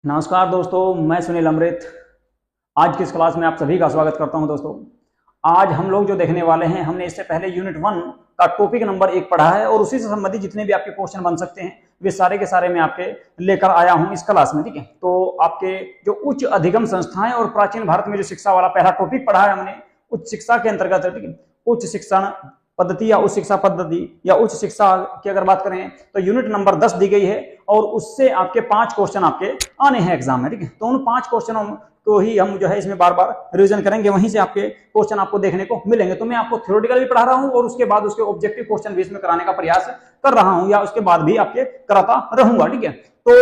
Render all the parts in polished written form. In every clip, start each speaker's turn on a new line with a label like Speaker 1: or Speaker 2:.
Speaker 1: नमस्कार दोस्तों, मैं सुनील अमृत। आज की इस क्लास में आप सभी का स्वागत करता हूं। दोस्तों, आज हम लोग जो देखने वाले हैं, हमने इससे पहले यूनिट 1 का टॉपिक नंबर 1 पढ़ा है और उसी से संबंधित जितने भी आपके क्वेश्चन बन सकते हैं वे सारे के सारे मैं आपके लेकर आया हूं इस क्लास में। ठीक है, तो आपके जो उच्च अधिगम संस्थाएं और प्राचीन भारत में जो शिक्षा वाला पहला टॉपिक पढ़ा है हमने, उच्च शिक्षा के अंतर्गत, ठीक है, उच्च शिक्षण पद्धति या उच्च शिक्षा पद्धति या उच्च शिक्षा की अगर बात करें तो यूनिट नंबर 10 दी गई है और उससे आपके 5 क्वेश्चन आपके आने हैं एग्जाम में। ठीक है, तो उन 5 क्वेश्चनों को ही हम जो है इसमें बार बार रिवीजन करेंगे, वहीं से आपके क्वेश्चन आपको देखने को मिलेंगे। तो मैं आपको थ्योरेटिकल भी पढ़ा रहा हूं और उसके बाद उसके ऑब्जेक्टिव क्वेश्चन भी इसमें कराने का प्रयास कर रहा हूं या उसके बाद भी आपके कराता रहूंगा। ठीक है, तो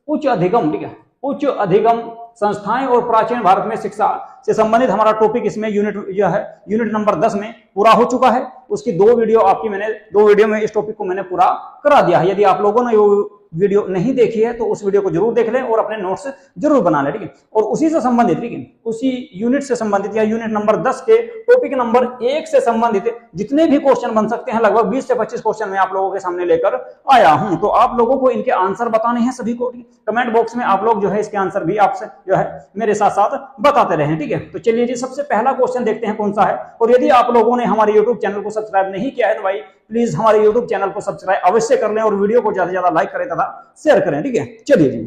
Speaker 1: उच्च अधिगम, ठीक है, उच्च अधिगम संस्थाएं और प्राचीन भारत में शिक्षा से संबंधित हमारा टॉपिक इसमें यूनिट नंबर 10 में पूरा हो चुका है। उसकी 2 वीडियो में इस टॉपिक को मैंने पूरा करा दिया है। यदि आप लोगों ने वो वीडियो नहीं देखी है तो उस वीडियो को जरूर देख लें और अपने नोट्स जरूर बना लें। ठीक है, और उसी से संबंधित, ठीक है, उसी यूनिट से संबंधित या यूनिट नंबर 10 के टॉपिक नंबर 1 से संबंधित जितने भी क्वेश्चन बन सकते हैं, लगभग 20 से 25 क्वेश्चन मैं आप लोगों के सामने लेकर आया हूं। तो आप लोगों को इनके आंसर बताने हैं सभी को। कमेंट बॉक्स में आप लोग जो है इसके आंसर भी आपसे जो है मेरे साथ साथ बताते रहें। ठीक है, तो चलिए जी, सबसे पहला क्वेश्चन देखते हैं कौन सा है। और यदि आप लोगों ने हमारे यूट्यूब चैनल को सब्सक्राइब नहीं किया है तो भाई प्लीज हमारे यूट्यूब चैनल को सब्सक्राइब अवश्य कर लें और वीडियो को ज्यादा से ज्यादा लाइक करें तथा शेयर करें। ठीक है, चलिए जी,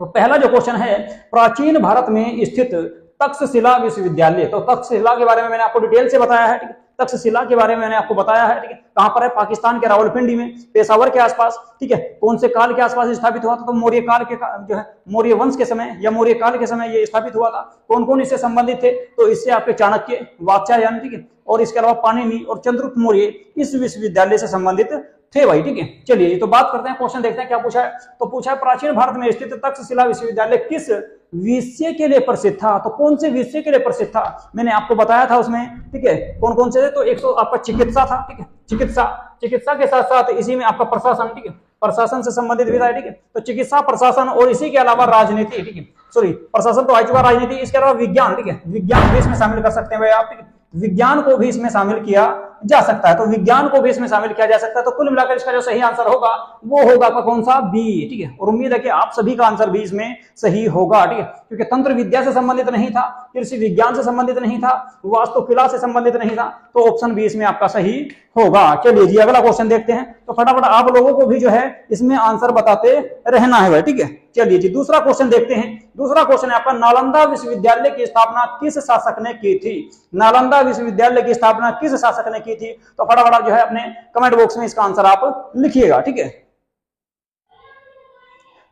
Speaker 1: तो पहला जो क्वेश्चन है, प्राचीन भारत में स्थित तक्षशिला विश्वविद्यालय। तो तक्षशिला के बारे में मैंने आपको डिटेल से बताया है। ठीक है, तक्षशिला के बारे में मैंने आपको बताया है। ठीक है, कहां पर है? पाकिस्तान के रावलपिंडी में, पेशावर के आसपास। ठीक है, कौन से काल के आसपास स्थापित हुआ था? तो मौर्य काल के जो है मौर्य वंश के समय या मौर्य काल के समय ये स्थापित हुआ था। कौन कौन इससे संबंधित थे? तो इससे आपके चाणक्य, वात्स्यायन, ठीक है, और इसके अलावा पाणिनि और चंद्रगुप्त मौर्य इस विश्वविद्यालय से संबंधित थे भाई। ठीक है, चलिए जी, तो बात करते हैं, क्वेश्चन देखते हैं क्या पूछा है। तो पूछा है, प्राचीन भारत में स्थित तक्षशिला विश्वविद्यालय किस विषय के लिए प्रसिद्ध था? तो कौन से विषय के लिए प्रसिद्ध था? मैंने आपको बताया था उसमें। ठीक है, कौन कौन से थे? तो एक तो आपका चिकित्सा था। ठीक है, चिकित्सा के साथ साथ इसी में आपका प्रशासन, ठीक है, प्रशासन से संबंधित भी था। ठीक है, तो चिकित्सा, प्रशासन और इसी के अलावा राजनीति। ठीक है, सॉरी, प्रशासन तो आ चुका, राजनीति, इसके अलावा विज्ञान। ठीक है, विज्ञान भी इसमें शामिल कर सकते हैं भाई आप। ठीक है, विज्ञान को भी इसमें शामिल किया जा सकता है। तो विज्ञान को भी इसमें शामिल किया जा सकता है। तो कुल मिलाकर इसका जो सही आंसर होगा वो होगा आपका कौन सा? बी। ठीक है, और उम्मीद है कि आप सभी का आंसर भी इसमें सही होगा। ठीक है, क्योंकि तंत्र विद्या से संबंधित नहीं था, कृषि विज्ञान से संबंधित नहीं था, वास्तुकला से संबंधित नहीं था, तो ऑप्शन बी इसमें आपका सही होगा। चलिए जी, अगला क्वेश्चन देखते हैं। तो फटाफट आप लोगों को भी जो है इसमें आंसर बताते रहना है भाई। ठीक है, चलिए जी, दूसरा क्वेश्चन देखते हैं। दूसरा क्वेश्चन है आपका, नालंदा विश्वविद्यालय की स्थापना किस शासक ने की थी? नालंदा विश्वविद्यालय की स्थापना किस शासक ने की थी? तो फटाफट जो है अपने कमेंट बॉक्स में इसका आंसर आप लिखिएगा। ठीक है,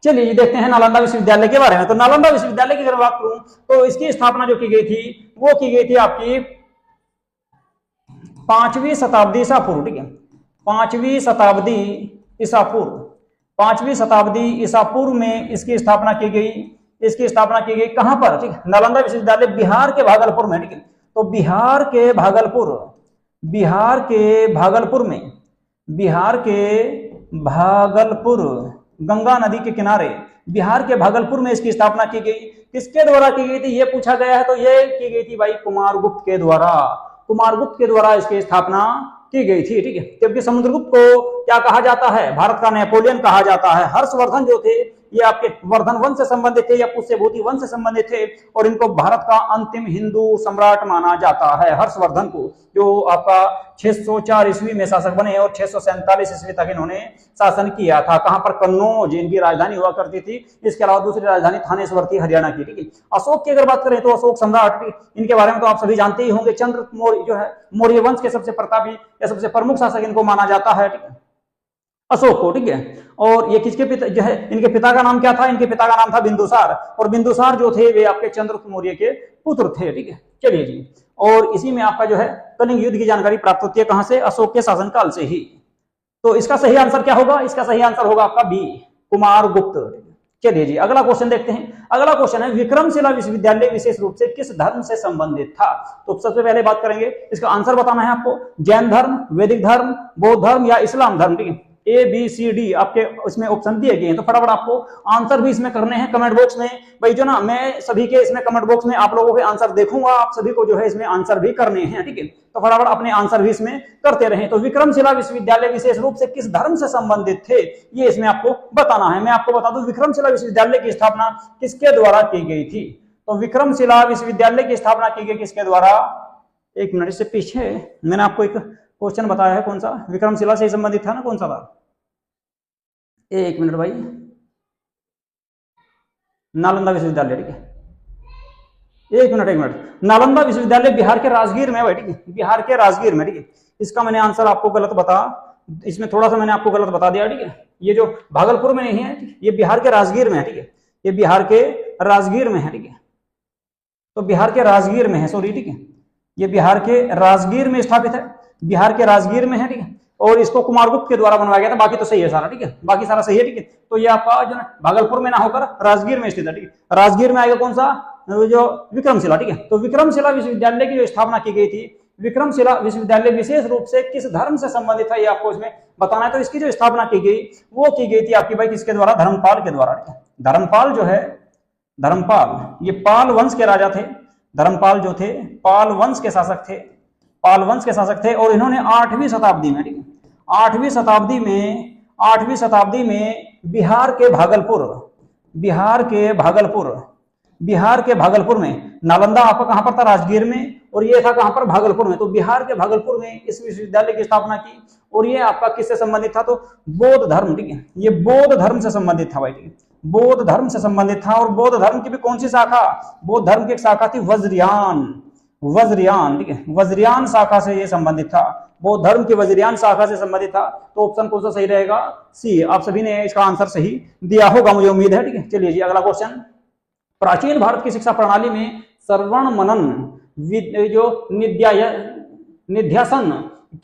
Speaker 1: चलिए जी, देखते हैं नालंदा विश्वविद्यालय के बारे में। तो नालंदा विश्वविद्यालय की अगर बात करूं तो इसकी स्थापना जो की गई थी वो की गई थी आपकी 5वीं शताब्दी ईसा पूर्व। ठीक है, 5वीं शताब्दी ईसा पूर्व, 5वीं शताब्दी ईसा पूर्व में इसकी स्थापना की गई। इसकी स्थापना की गई कहां पर? ठीक है, नालंदा विश्वविद्यालय बिहार के भागलपुर में। ठीक है, तो बिहार के भागलपुर गंगा नदी के किनारे बिहार के भागलपुर में इसकी स्थापना की गई। किसके द्वारा की गई थी ये पूछा गया है। तो ये की गई थी भाई कुमारगुप्त के द्वारा इसकी स्थापना की गई थी। ठीक है, जबकि समुद्रगुप्त को क्या कहा जाता है? भारत का नेपोलियन कहा जाता है। हर्षवर्धन जो थे ये आपके वर्धन वंश से संबंधित थे या पुष्यभूति वंश से संबंधित थे और इनको भारत का अंतिम हिंदू सम्राट माना जाता है। हर्षवर्धन को, जो आपका 604 ईस्वी में शासक बने और 647 ईस्वी तक इन्होंने शासन किया था। कहां पर? कन्नौज इनकी राजधानी हुआ करती थी। इसके अलावा दूसरी राजधानी थानेश्वर थी, हरियाणा की। ठीक है, अशोक की अगर बात करें तो अशोक सम्राट, इनके बारे में तो आप सभी जानते ही होंगे। चंद्रगुप्त मौर्य जो है मौर्य वंश के सबसे प्रतापी या सबसे प्रमुख शासक इनको माना जाता है। ठीक है, अशोक को। ठीक है, और ये किसके पिता जो है, इनके पिता का नाम क्या था? इनके पिता का नाम था बिंदुसार, और बिंदुसार जो थे वे आपके चंद्रगुप्त मौर्य के पुत्र थे। ठीक है, चलिए जी, और इसी में आपका जो है कलिंग युद्ध की जानकारी प्राप्त होती है कहां से? अशोक के शासनकाल से ही। तो इसका सही आंसर क्या होगा? इसका सही आंसर होगा आपका बी, कुमारगुप्त। चलिए जी, अगला क्वेश्चन देखते हैं। अगला क्वेश्चन है, विक्रमशिला विश्वविद्यालय विशेष रूप से किस धर्म से संबंधित था? तो सबसे पहले बात करेंगे, इसका आंसर बताना है आपको। जैन धर्म, वैदिक धर्म, बौद्ध धर्म या इस्लाम धर्म। ठीक है, ABCD आपके इसमें ऑप्शन दिए गए हैं। तो फटाफट आपको आंसर भी इसमें करने हैं कमेंट बॉक्स में भाई, जो ना मैं सभी के इसमें कमेंट बॉक्स में आप लोगों के आंसर देखूंगा, आप सभी को जो है इसमें आंसर भी करने हैं, ठीक है। तो फटाफट अपने आंसर भी इसमें करते रहें। तो विक्रमशिला विश्वविद्यालय विशेष रूप से किस धर्म से संबंधित थे, ये इसमें आपको बताना है। मैं आपको बता दूं विक्रमशिला विश्वविद्यालय की स्थापना किसके द्वारा की गई थी। तो विक्रमशिला विश्वविद्यालय की स्थापना की गई किसके द्वारा, एक मिनट से पीछे मैंने आपको एक क्वेश्चन बताया है, कौन सा, विक्रमशिला से संबंधित था ना, कौन सा था, एक मिनट भाई, नालंदा विश्वविद्यालय, ठीक है, एक मिनट, नालंदा विश्वविद्यालय बिहार के राजगीर में है, ठीक है, बिहार के राजगीर में, ठीक है। इसका मैंने आंसर आपको गलत बता, इसमें थोड़ा सा मैंने आपको गलत बता दिया, ठीक है। ये जो भागलपुर में नहीं है, ये बिहार के राजगीर में है, ठीक है, ये बिहार के राजगीर में है, ठीक है। तो बिहार के राजगीर में है, सॉरी, ठीक है, ये बिहार के राजगीर में स्थापित है, बिहार के राजगीर में है, ठीक है। और इसको कुमारगुप्त के द्वारा बनवाया गया था, बाकी तो सही है सारा, ठीक है, बाकी सारा सही है, ठीक है। तो ये आपका जो भागलपुर में ना होकर राजगीर में स्थित है, ठीक है। राजगीर में आएगा कौन सा, जो विक्रमशिला, ठीक है। तो विक्रमशिला विश्वविद्यालय की जो स्थापना की गई थी, विक्रमशिला विश्वविद्यालय विशेष रूप से किस धर्म से संबंधित है, ये आपको इसमें बताना है। तो इसकी जो स्थापना की गई वो की गई थी आपकी भाई किसके द्वारा, धर्मपाल के द्वारा, ठीक है। धर्मपाल जो है, धर्मपाल ये पाल वंश के राजा थे, धर्मपाल जो थे पाल वंश के शासक थे, पाल वंश के शासक थे। और इन्होंने 8वीं शताब्दी में, ठीक है, 8वीं शताब्दी में बिहार के भागलपुर में, नालंदा आपका कहां पर था, राजगीर में, और ये था कहां पर, भागलपुर में। तो बिहार के भागलपुर में इस विश्वविद्यालय की स्थापना की। और ये आपका किससे संबंधित था, तो बौद्ध धर्म, ठीक है, ये बौद्ध धर्म से संबंधित था भाई, ठीक है, बौद्ध धर्म से संबंधित था। और बौद्ध धर्म की भी कौन सी शाखा, बौद्ध धर्म की एक शाखा थी वज्रयान, ठीक है, वज्रयान शाखा से ये संबंधित था, बौद्ध धर्म की वज्रयान शाखा से संबंधित था। तो ऑप्शन कौन सा सही रहेगा, सी। आप सभी ने इसका आंसर सही दिया होगा, मुझे उम्मीद है, ठीक है। चलिए जी, अगला क्वेश्चन, प्राचीन भारत की शिक्षा प्रणाली में श्रवण मनन जो निध्यासन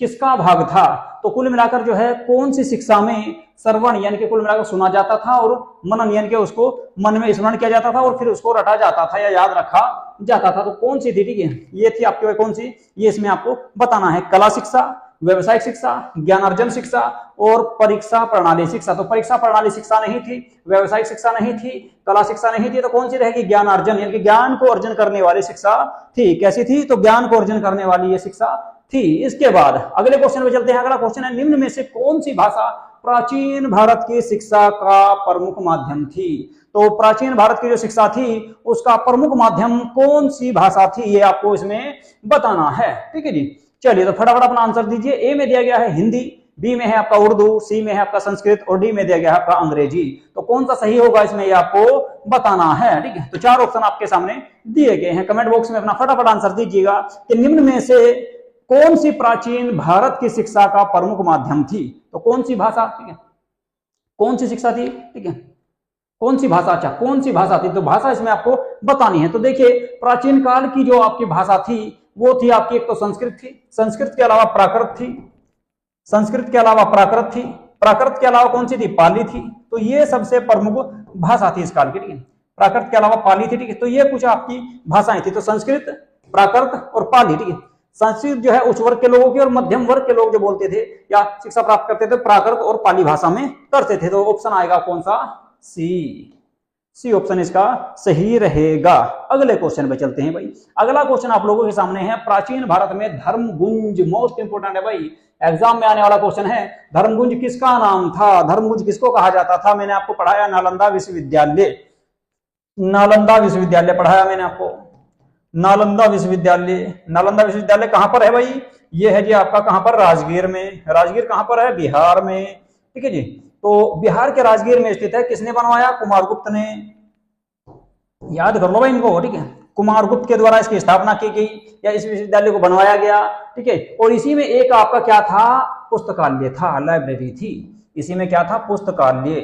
Speaker 1: किसका भाग था। तो कुल मिलाकर जो है कौन सी शिक्षा में श्रवण यानी कि कुल मिलाकर सुना जाता था, और मनन यानी कि उसको मन में स्मरण किया जाता था और फिर उसको रटा जाता था या याद रखा जाता था। तो कौन सी थी, ठीक है, ये थी आपके कौन सी, ये इसमें आपको बताना है, कला शिक्षा, व्यवसायिक शिक्षा, ज्ञानार्जन शिक्षा और परीक्षा प्रणाली शिक्षा। तो परीक्षा प्रणाली शिक्षा नहीं थी, व्यवसायिक शिक्षा नहीं थी, कला शिक्षा नहीं थी, तो कौन सी रहेगी, ज्ञानार्जन यानी कि ज्ञान को अर्जन करने वाली शिक्षा थी। कैसी थी, तो ज्ञान को अर्जन करने वाली ये शिक्षा थी। इसके बाद अगले क्वेश्चन में चलते हैं। अगला क्वेश्चन है, निम्न में से कौन सी भाषा प्राचीन भारत की शिक्षा का प्रमुख माध्यम थी। तो प्राचीन भारत की जो शिक्षा थी उसका प्रमुख माध्यम कौन सी भाषा थी, ये आपको इसमें बताना है, ठीक है जी। चलिए तो फटाफट अपना आंसर दीजिए। ए में दिया गया है हिंदी, बी में है आपका उर्दू, सी में है आपका संस्कृत और डी में दिया गया है आपका अंग्रेजी। तो कौन सा सही होगा इसमें ये आपको बताना है, ठीक है। तो 4 ऑप्शन आपके सामने दिए गए हैं, कमेंट बॉक्स में अपना फटाफट आंसर दीजिएगा कि निम्न में से कौन सी प्राचीन भारत की शिक्षा का प्रमुख माध्यम थी। तो कौन सी भाषा, ठीक है, कौन सी शिक्षा थी, ठीक है, कौन सी भाषा, अच्छा कौन सी भाषा थी। तो भाषा इसमें आपको बतानी है। तो देखिए प्राचीन काल की जो आपकी भाषा थी वो थी आपकी, एक तो संस्कृत थी, संस्कृत के अलावा प्राकृत थी, संस्कृत के अलावा प्राकृत थी, प्राकृत के अलावा कौन सी थी, पाली थी। तो ये सबसे प्रमुख भाषा थी इस काल की, ठीक है, प्राकृत के अलावा पाली थी, ठीक है। तो ये कुछ आपकी भाषाएं थी, तो संस्कृत, प्राकृत और पाली, ठीक है। संस्कृत जो है उच्च वर्ग के लोगों की और मध्यम वर्ग के लोग जो बोलते थे या शिक्षा प्राप्त करते थे प्राकृत और पाली भाषा में करते थे। तो ऑप्शन आएगा कौन सा, सी ऑप्शन इसका सही रहेगा। अगले क्वेश्चन पे चलते हैं भाई। अगला क्वेश्चन आप लोगों के सामने है, प्राचीन भारत में धर्मगुंज, मोस्ट इंपोर्टेंट है भाई, एग्जाम में आने वाला क्वेश्चन है। धर्मगुंज किसका नाम था, धर्मगुंज किसको कहा जाता था। मैंने आपको पढ़ाया नालंदा विश्वविद्यालय, नालंदा विश्वविद्यालय पढ़ाया मैंने आपको, नालंदा विश्वविद्यालय। नालंदा विश्वविद्यालय कहां पर है भाई, ये है जी आपका कहां पर, राजगीर में। राजगीर कहां पर है, बिहार में, ठीक है जी। तो बिहार के राजगीर में स्थित है। किसने बनवाया, कुमारगुप्त ने, याद कर लो भाई इनको, ठीक है। कुमारगुप्त के द्वारा इसकी स्थापना की गई या इस विश्वविद्यालय को बनवाया गया, ठीक है। और इसी में एक आपका क्या था, पुस्तकालय था, लाइब्रेरी थी। इसी में क्या था, पुस्तकालय,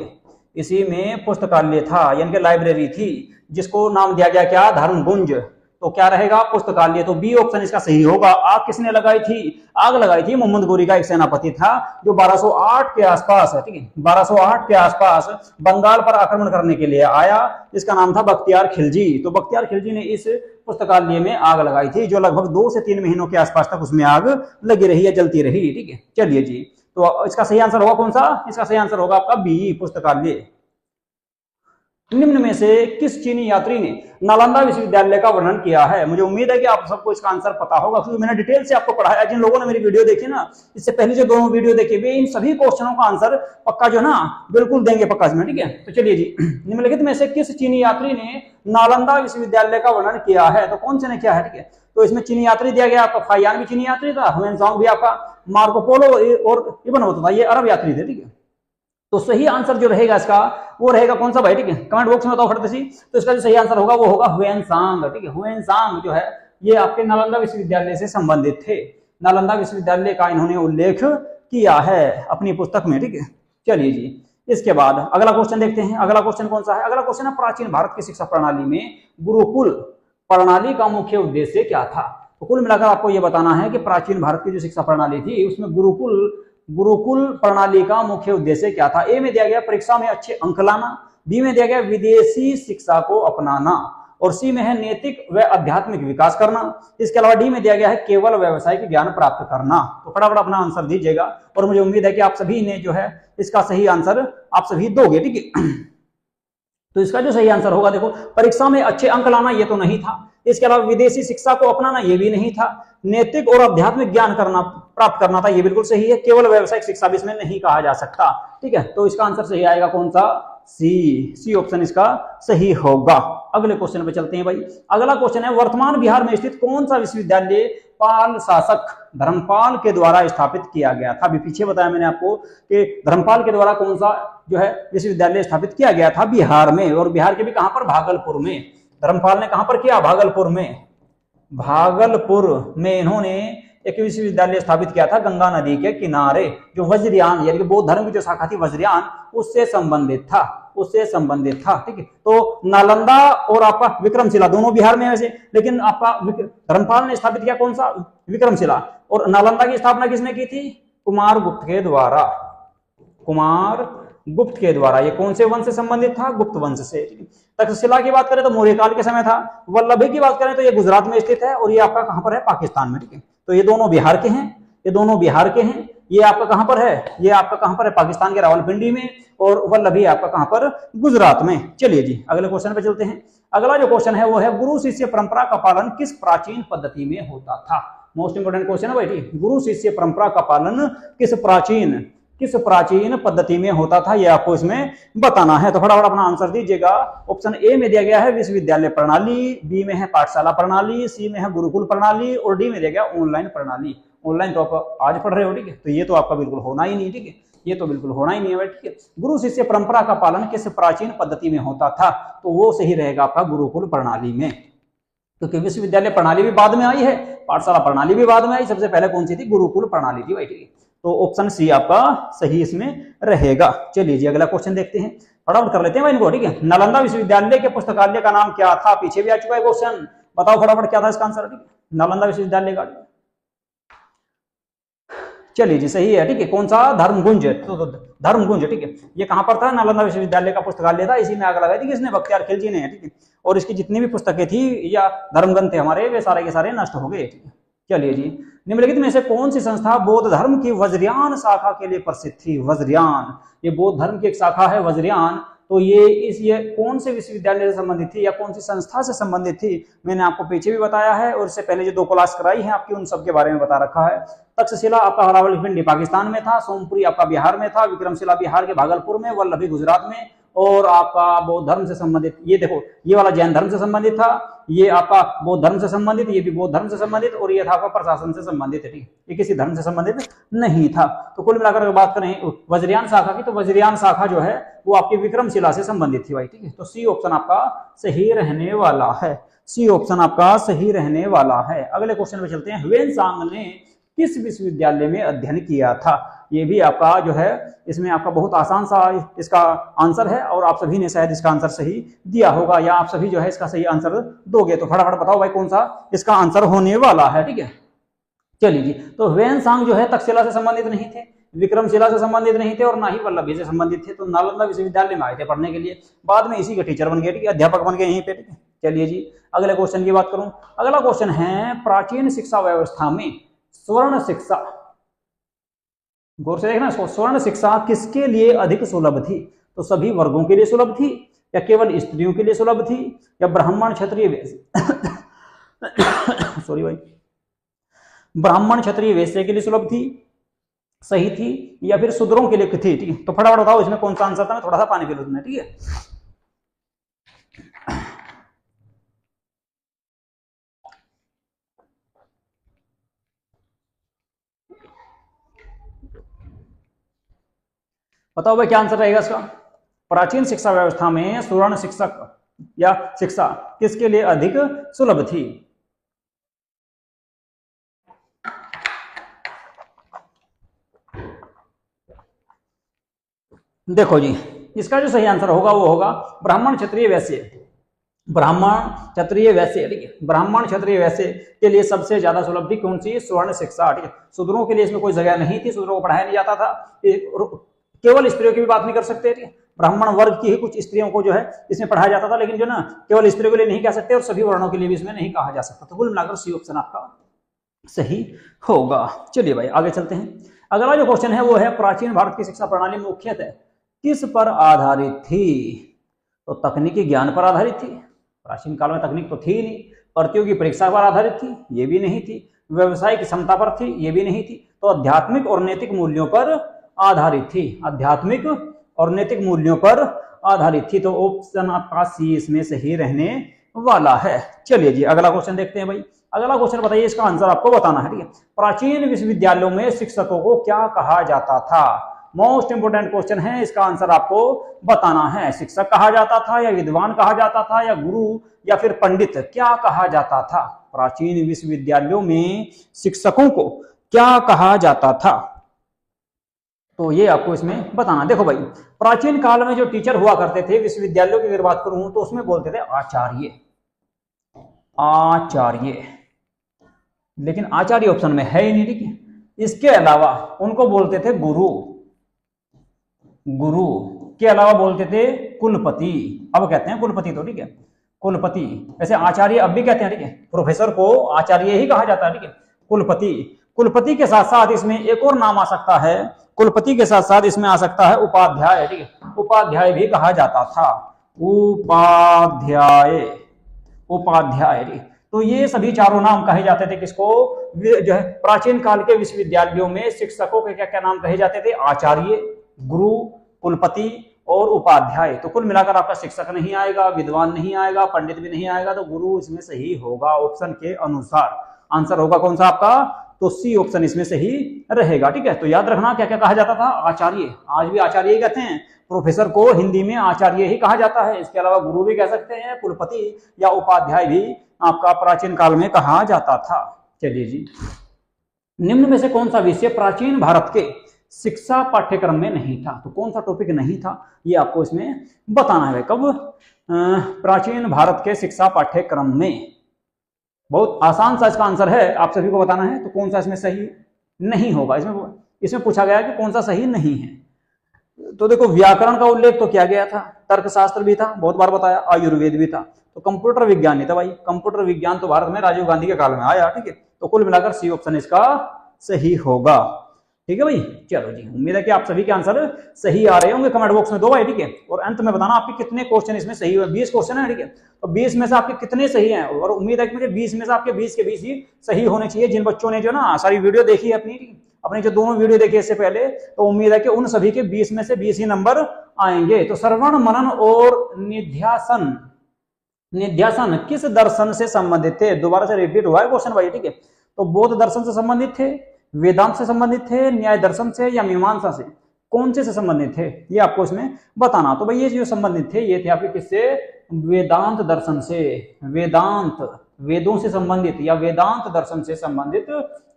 Speaker 1: इसी में पुस्तकालय था यानी कि लाइब्रेरी थी, जिसको नाम दिया गया क्या, धर्मगुंज। तो क्या रहेगा, पुस्तकालय। तो बी ऑप्शन इसका सही होगा। आग किसने लगाई थी, आग लगाई थी मोहम्मद गोरी का एक सेनापति था जो 1208 के आसपास, ठीक है, 1208 के आसपास बंगाल पर आक्रमण करने के लिए आया। इसका नाम था बख्तियार खिलजी। तो बख्तियार खिलजी ने इस पुस्तकालय में आग लगाई थी, जो लगभग 2 से 3 महीनों के आसपास तक उसमें आग लगी रही या जलती रही, ठीक है। चलिए जी, तो इसका सही आंसर होगा कौन सा? इसका सही आंसर होगा आपका बी, पुस्तकालय। निम्न में से किस चीनी यात्री ने नालंदा विश्वविद्यालय का वर्णन किया है? मुझे उम्मीद है कि आप सबको इसका आंसर पता होगा, क्योंकि मैंने डिटेल से आपको पढ़ाया। जिन लोगों ने मेरी वीडियो देखी ना, इससे पहले जो दोनों वीडियो देखे, वे इन सभी क्वेश्चनों का आंसर पक्का जो है ना बिल्कुल देंगे पक्का इसमें, ठीक है। तो चलिए जी, निम्नलिखित में से किस चीनी यात्री ने नालंदा विश्वविद्यालय का वर्णन किया है? तो कौन से ने किया है, ठीक है। तो इसमें चीनी यात्री दिया गया आपका, फाहियान भी चीनी यात्री था, ह्वेनसांग भी आपका, मार्को पोलो और इब्न बतूता ये अरब यात्री थे, ठीक है। तो सही आंसर जो रहेगा इसका वो रहेगा कौन सा भाई, ठीक है, कमेंट बॉक्स में बताओ फटाफट से। तो इसका जो सही आंसर होगा वो होगा ह्वेनसांग, ठीक है। ह्वेनसांग जो है ये आपके नालंदा विश्वविद्यालय से संबंधित थे, नालंदा विश्वविद्यालय का इन्होंने उल्लेख किया है अपनी पुस्तक में, ठीक है। चलिए जी, इसके बाद अगला क्वेश्चन देखते हैं। अगला क्वेश्चन कौन सा है? अगला क्वेश्चन है प्राचीन भारत की शिक्षा प्रणाली में गुरुकुल प्रणाली का मुख्य उद्देश्य क्या था? तो कुल मिलाकर आपको यह बताना है कि प्राचीन भारत की जो शिक्षा प्रणाली थी उसमें गुरुकुल प्रणाली का मुख्य उद्देश्य क्या था? ए में दिया गया परीक्षा में अच्छे अंक लाना, बी में दिया गया विदेशी शिक्षा को अपनाना, और सी में है नैतिक व आध्यात्मिक विकास करना। इसके अलावा डी में दिया गया है केवल व्यावसायिक ज्ञान प्राप्त करना। तो फटाफट अपना आंसर दीजिएगा, और मुझे उम्मीद है कि आप सभी ने जो है इसका सही आंसर आप सभी दोगे, ठीक है। तो इसका जो सही आंसर होगा, देखो, परीक्षा में अच्छे अंक लाना ये तो नहीं था, इसके अलावा विदेशी शिक्षा को अपनाना ये भी नहीं था, नैतिक और आध्यात्मिक ज्ञान प्राप्त करना था ये बिल्कुल सही है, केवल व्यावसायिक शिक्षा भी इसमें नहीं कहा जा सकता, ठीक है। तो इसका आंसर सही आएगा कौन सा? सी ऑप्शन इसका सही होगा। अगले क्वेश्चन पे चलते हैं भाई। अगला क्वेश्चन है वर्तमान बिहार में स्थित कौन सा विश्वविद्यालय पाल शासक धर्मपाल के द्वारा स्थापित किया गया था? अभी पीछे बताया मैंने आपको कि धर्मपाल के द्वारा कौन सा जो है विश्वविद्यालय स्थापित किया गया था बिहार में, और बिहार के भी कहां पर? भागलपुर में। धर्मपाल ने कहां पर किया? भागलपुर में। भागलपुर में इन्होंने एक विश्वविद्यालय स्थापित किया था गंगा नदी के किनारे, जो वज्रयान यानी कि बौद्ध धर्म की जो शाखा थी वज्रयान, उससे संबंधित था, ठीक है। तो नालंदा और आपका विक्रमशिला दोनों बिहार में वैसे, लेकिन आपका धर्मपाल ने स्थापित किया कौन सा? विक्रमशिला। और नालंदा की स्थापना किसने की थी? कुमार गुप्त के द्वारा। ये कौन से वंश से संबंधित था? गुप्त वंश से। तक्षशिला की बात करें तो मौर्य काल के समय था। वल्लभी की बात करें तो ये गुजरात में स्थित है, और ये आपका कहां पर है? पाकिस्तान में, ठीक है। तो ये दोनों बिहार के हैं, ये आपका कहां पर है? ये आपका कहां पर है? पाकिस्तान के रावलपिंडी में, और वल्लभी आपका कहां पर? गुजरात में। चलिए जी, अगले क्वेश्चन पे चलते हैं। अगला जो क्वेश्चन है वो है गुरु शिष्य परंपरा का पालन किस प्राचीन पद्धति में होता था? मोस्ट इंपोर्टेंट क्वेश्चन है भाई, गुरु शिष्य परंपरा का पालन किस प्राचीन पद्धति में होता था, ये आपको इसमें बताना है। तो फटाफट अपना आंसर दीजिएगा। ऑप्शन ए में दिया गया है विश्वविद्यालय प्रणाली, बी में है पाठशाला प्रणाली, सी में है गुरुकुल प्रणाली, और डी में दिया गया ऑनलाइन प्रणाली। ऑनलाइन तो आप आज पढ़ रहे हो, ठीक है, तो ये तो आपका बिल्कुल होना ही नहीं, ठीक है, ये तो बिल्कुल होना ही नहीं है, ठीक है। गुरु शिष्य परंपरा का पालन किस प्राचीन पद्धति में होता था? तो वो सही रहेगा आपका गुरुकुल प्रणाली में, क्योंकि विश्वविद्यालय प्रणाली भी बाद में आई है, पाठशाला प्रणाली भी बाद में आई, सबसे पहले कौन सी थी? गुरुकुल प्रणाली थी भाई, ठीक है। तो ऑप्शन सी आपका सही इसमें रहेगा। चलिए जी, अगला क्वेश्चन देखते हैं, फटाफट कर लेते हैं इनको, ठीक है। नालंदा विश्वविद्यालय के पुस्तकालय का नाम क्या था? पीछे भी आ चुका है क्वेश्चन, बताओ फटाफट क्या था इसका आंसर, ठीक है। नालंदा विश्वविद्यालय का, चलिए जी सही है, ठीक है। कौन सा? धर्मगुंज, तो धर्मगुंज, ठीक है। ये कहां पर था? नालंदा विश्वविद्यालय का पुस्तकालय था, इसी में आग लगाई थी किसने? बख्तियार खिलजी ने, ठीक है। और इसकी जितनी भी पुस्तकें थी या धर्मग्रंथ थे हमारे, वे सारे के सारे नष्ट हो गए, ठीक है। चलिए जी, निम्नलिखित में से कौन सी संस्था बौद्ध धर्म की वज्रयान शाखा के लिए प्रसिद्ध थी? वज्रयान, ये बौद्ध धर्म की एक शाखा है वज्रयान। तो ये कौन से विश्वविद्यालय से संबंधित थी या कौन सी संस्था से संबंधित थी? मैंने आपको पीछे भी बताया है, और इससे पहले जो 2 क्लास कराई है आपकी उन सब के बारे में बता रखा है। तक्षशिला आपका रावलपिंडी पाकिस्तान में था, सोमपुरी आपका बिहार में था, विक्रमशिला बिहार के भागलपुर में, वल्लभी गुजरात में, और आपका बौद्ध धर्म से संबंधित ये देखो, ये वाला जैन धर्म से संबंधित था, ये आपका बौद्ध धर्म से संबंधित, ये भी बौद्ध धर्म से संबंधित, और ये था आपका प्रशासन से संबंधित है, ठीक है। ये किसी धर्म से संबंधित नहीं था। तो कुल मिलाकर बात करें वज्रयान शाखा की, तो वज्रयान शाखा जो है वो आपकी विक्रमशिला से संबंधित थी भाई, ठीक है। तो सी ऑप्शन आपका सही रहने वाला है, सी ऑप्शन आपका सही रहने वाला है। अगले क्वेश्चन पे चलते हैं। ह्वेनसांग ने किस विश्वविद्यालय में अध्ययन किया था? ये भी आपका जो है इसमें आपका बहुत आसान सा इसका आंसर है, और आप सभी ने शायद इसका आंसर सही दिया होगा, या आप सभी जो है इसका सही आंसर दोगे। तो फटाफट बताओ भाई कौन सा इसका आंसर होने वाला है, ठीक है। चलिए जी, तो ह्वेनसांग जो है तक्षशिला से संबंधित नहीं थे, विक्रमशिला से संबंधित नहीं थे, और ना ही वल्लभी से संबंधित थे। तो नालंदा विश्वविद्यालय में आए थे पढ़ने के लिए, बाद में इसी के टीचर बन गए, ठीक है, अध्यापक बन गए यहीं पे, ठीक है। चलिए जी, अगले क्वेश्चन की बात करूं। अगला क्वेश्चन है प्राचीन शिक्षा व्यवस्था में स्वर्ण शिक्षा गौर से देखना इसको, स्वर्ण शिक्षा किसके लिए अधिक सुलभ थी? तो सभी वर्गों के लिए सुलभ थी, या केवल स्त्रियों के लिए सुलभ थी, या ब्राह्मण क्षत्रिय वैश्य सॉरी भाई, ब्राह्मण क्षत्रिय वैश्य के लिए सुलभ थी, सही थी, या फिर शूद्रों के लिए थी? ठीक है, तो फटाफट बताओ इसमें कौन सा आंसर था। मैं थोड़ा सा पानी पी लूं तुम्हें, ठीक है। बताओ भाई क्या आंसर रहेगा इसका। प्राचीन शिक्षा व्यवस्था में स्वर्ण शिक्षक या शिक्षा किसके लिए अधिक सुलभ थी? देखो जी, इसका जो सही आंसर होगा वो होगा ब्राह्मण क्षत्रिय वैश्य। ब्राह्मण क्षत्रिय वैश्य, ठीक है, ब्राह्मण क्षत्रिय वैश्य के लिए सबसे ज्यादा सुलभ थी कौन सी? स्वर्ण शिक्षा, ठीक है। शूद्रों के लिए इसमें कोई जगह नहीं थी, शूद्रों को पढ़ाया नहीं जाता था। केवल स्त्रियों की भी बात नहीं कर सकते, ठीक है, ब्राह्मण वर्ग की ही कुछ स्त्रियों को जो है इसमें पढ़ाया जाता था, लेकिन जो ना केवल स्त्रियों के लिए नहीं कह सकते और सभी वर्णों के लिए भी इसमें नहीं कहा जा सकता। तो कुल मिलाकर सी ऑप्शन आपका सही होगा। चलिए भाई आगे चलते हैं। अगला जो क्वेश्चन है वो है प्राचीन भारत की शिक्षा प्रणाली मुख्यतः किस पर आधारित थी? तो तकनीकी ज्ञान पर आधारित थी। प्राचीन काल में तकनीक तो थी नहीं। प्रतियोगी परीक्षा पर आधारित थी, ये भी नहीं थी। व्यवसाय की क्षमता पर थी, ये भी नहीं थी। तो आध्यात्मिक और नैतिक मूल्यों पर आधारित थी। आध्यात्मिक और नैतिक मूल्यों पर आधारित थी। तो ऑप्शन आपका सी इसमें सही रहने वाला है। चलिए जी अगला क्वेश्चन देखते हैं भाई। अगला क्वेश्चन बताइए, इसका आंसर आपको बताना है, ठीक है। प्राचीन विश्वविद्यालयों में शिक्षकों को क्या कहा जाता था? मोस्ट इंपोर्टेंट क्वेश्चन है, इसका आंसर आपको बताना है। शिक्षक कहा जाता था, या विद्वान कहा जाता था, या गुरु, या फिर पंडित, क्या कहा जाता था? प्राचीन विश्वविद्यालयों में शिक्षकों को क्या कहा जाता था? तो ये आपको इसमें बताना। देखो भाई, प्राचीन काल में जो टीचर हुआ करते थे विश्वविद्यालयों की अगर बात करूं तो उसमें बोलते थे आचार्य। आचार्य, लेकिन आचार्य ऑप्शन में है ही नहीं, ठीक है। इसके अलावा उनको बोलते थे गुरु। गुरु के अलावा बोलते थे कुलपति। अब कहते हैं कुलपति, तो ठीक है, कुलपति। वैसे आचार्य अब भी कहते हैं, ठीक है, प्रोफेसर को आचार्य ही कहा जाता है, ठीक है, कुलपति। कुलपति के साथ साथ इसमें एक और नाम आ सकता है, कुलपति के साथ साथ इसमें आ सकता है उपाध्याय, ठीक है, उपाध्याय भी कहा जाता था। उपाध्याय, उपाध्याय। तो ये सभी चारों नाम कहे जाते थे किसको? जो है प्राचीन काल के विश्वविद्यालयों में शिक्षकों के क्या क्या नाम कहे जाते थे? आचार्य, गुरु, कुलपति और उपाध्याय। तो कुल मिलाकर आपका शिक्षक नहीं आएगा, विद्वान नहीं आएगा, पंडित भी नहीं आएगा, तो गुरु इसमें सही होगा ऑप्शन के अनुसार। आंसर होगा कौन सा आपका? तो सी ऑप्शन इसमें सही रहेगा, ठीक है। तो याद रखना क्या क्या कहा जाता था? आचार्य, आज भी आचार्य ही कहते हैं। प्रोफेसर को हिंदी में आचार्य ही कहा जाता है। इसके अलावा गुरु भी कह सकते हैं, कुलपति या उपाध्याय भी आपका प्राचीन काल में कहा जाता था। चलिए जी, निम्न में से कौन सा विषय प्राचीन भारत के शिक्षा पाठ्यक्रम में नहीं था? तो कौन सा टॉपिक नहीं था ये आपको इसमें बताना है। कब? प्राचीन भारत के शिक्षा पाठ्यक्रम में। बहुत आसान सा इसका आंसर है, आप सभी को बताना है। तो कौन सा इसमें सही नहीं होगा? इसमें पूछा गया कि कौन सा सही नहीं है। तो देखो, व्याकरण का उल्लेख तो किया गया था, तर्कशास्त्र भी था, बहुत बार बताया, आयुर्वेद भी था। तो कंप्यूटर विज्ञान नहीं था भाई। कंप्यूटर विज्ञान तो भारत में राजीव गांधी के काल में आया, ठीक है। तो कुल मिलाकर सी ऑप्शन इसका सही होगा, ठीक है भाई। चलो जी, उम्मीद है कि आप सभी के आंसर सही आ रहे होंगे। कमेंट बॉक्स में दो भाई, ठीक है। और अंत में बताना आपके कितने क्वेश्चन इसमें सही हुए। 20 क्वेश्चन है, ठीक है। तो 20 में से आपके कितने सही हैं? और उम्मीद है कि मुझे 20 में से आपके 20 के 20 ही सही होने चाहिए। जिन बच्चों ने जो ना सारी वीडियो देखी है अपनी जो दोनों वीडियो देखी इससे पहले, तो उम्मीद है कि उन सभी के 20 में से 20 ही नंबर आएंगे। तो श्रवण, मनन और निध्यासन, निध्यासन किस दर्शन से संबंधित थे? दोबारा से रिपीट हुआ है क्वेश्चन भाई, ठीक है। तो बौद्ध दर्शन से संबंधित थे, वेदांत से संबंधित थे, न्याय दर्शन से, या मीमांसा से? कौन से संबंधित थे ये आपको इसमें बताना। तो भाई ये जो संबंधित थे ये थे आपके किससे? वेदांत दर्शन से। वेदांत, वेदों से संबंधित या वेदांत दर्शन से संबंधित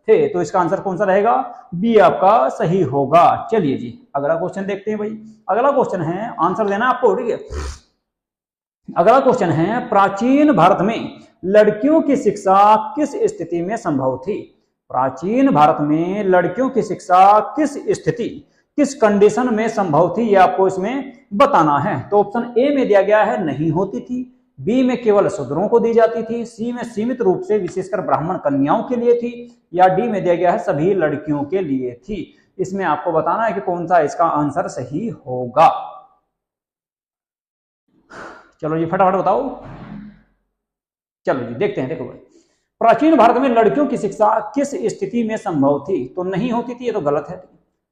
Speaker 1: थे। तो इसका आंसर कौन सा रहेगा? बी आपका सही होगा। चलिए जी अगला क्वेश्चन देखते हैं भाई। अगला क्वेश्चन है, आंसर देना आपको, ठीक है। अगला क्वेश्चन है, प्राचीन भारत में लड़कियों की शिक्षा किस स्थिति में संभव थी? प्राचीन भारत में लड़कियों की शिक्षा किस स्थिति, किस कंडीशन में संभव थी, ये आपको इसमें बताना है। तो ऑप्शन ए में दिया गया है नहीं होती थी, बी में केवल शूद्रों को दी जाती थी, सी में सीमित रूप से विशेषकर ब्राह्मण कन्याओं के लिए थी, या डी में दिया गया है सभी लड़कियों के लिए थी। इसमें आपको बताना है कि कौन सा इसका आंसर सही होगा। चलो जी फटाफट बताओ। चलो जी देखते हैं। देखो भाई, प्राचीन भारत में लड़कियों की शिक्षा किस स्थिति में संभव थी? तो नहीं होती थी, ये तो गलत है।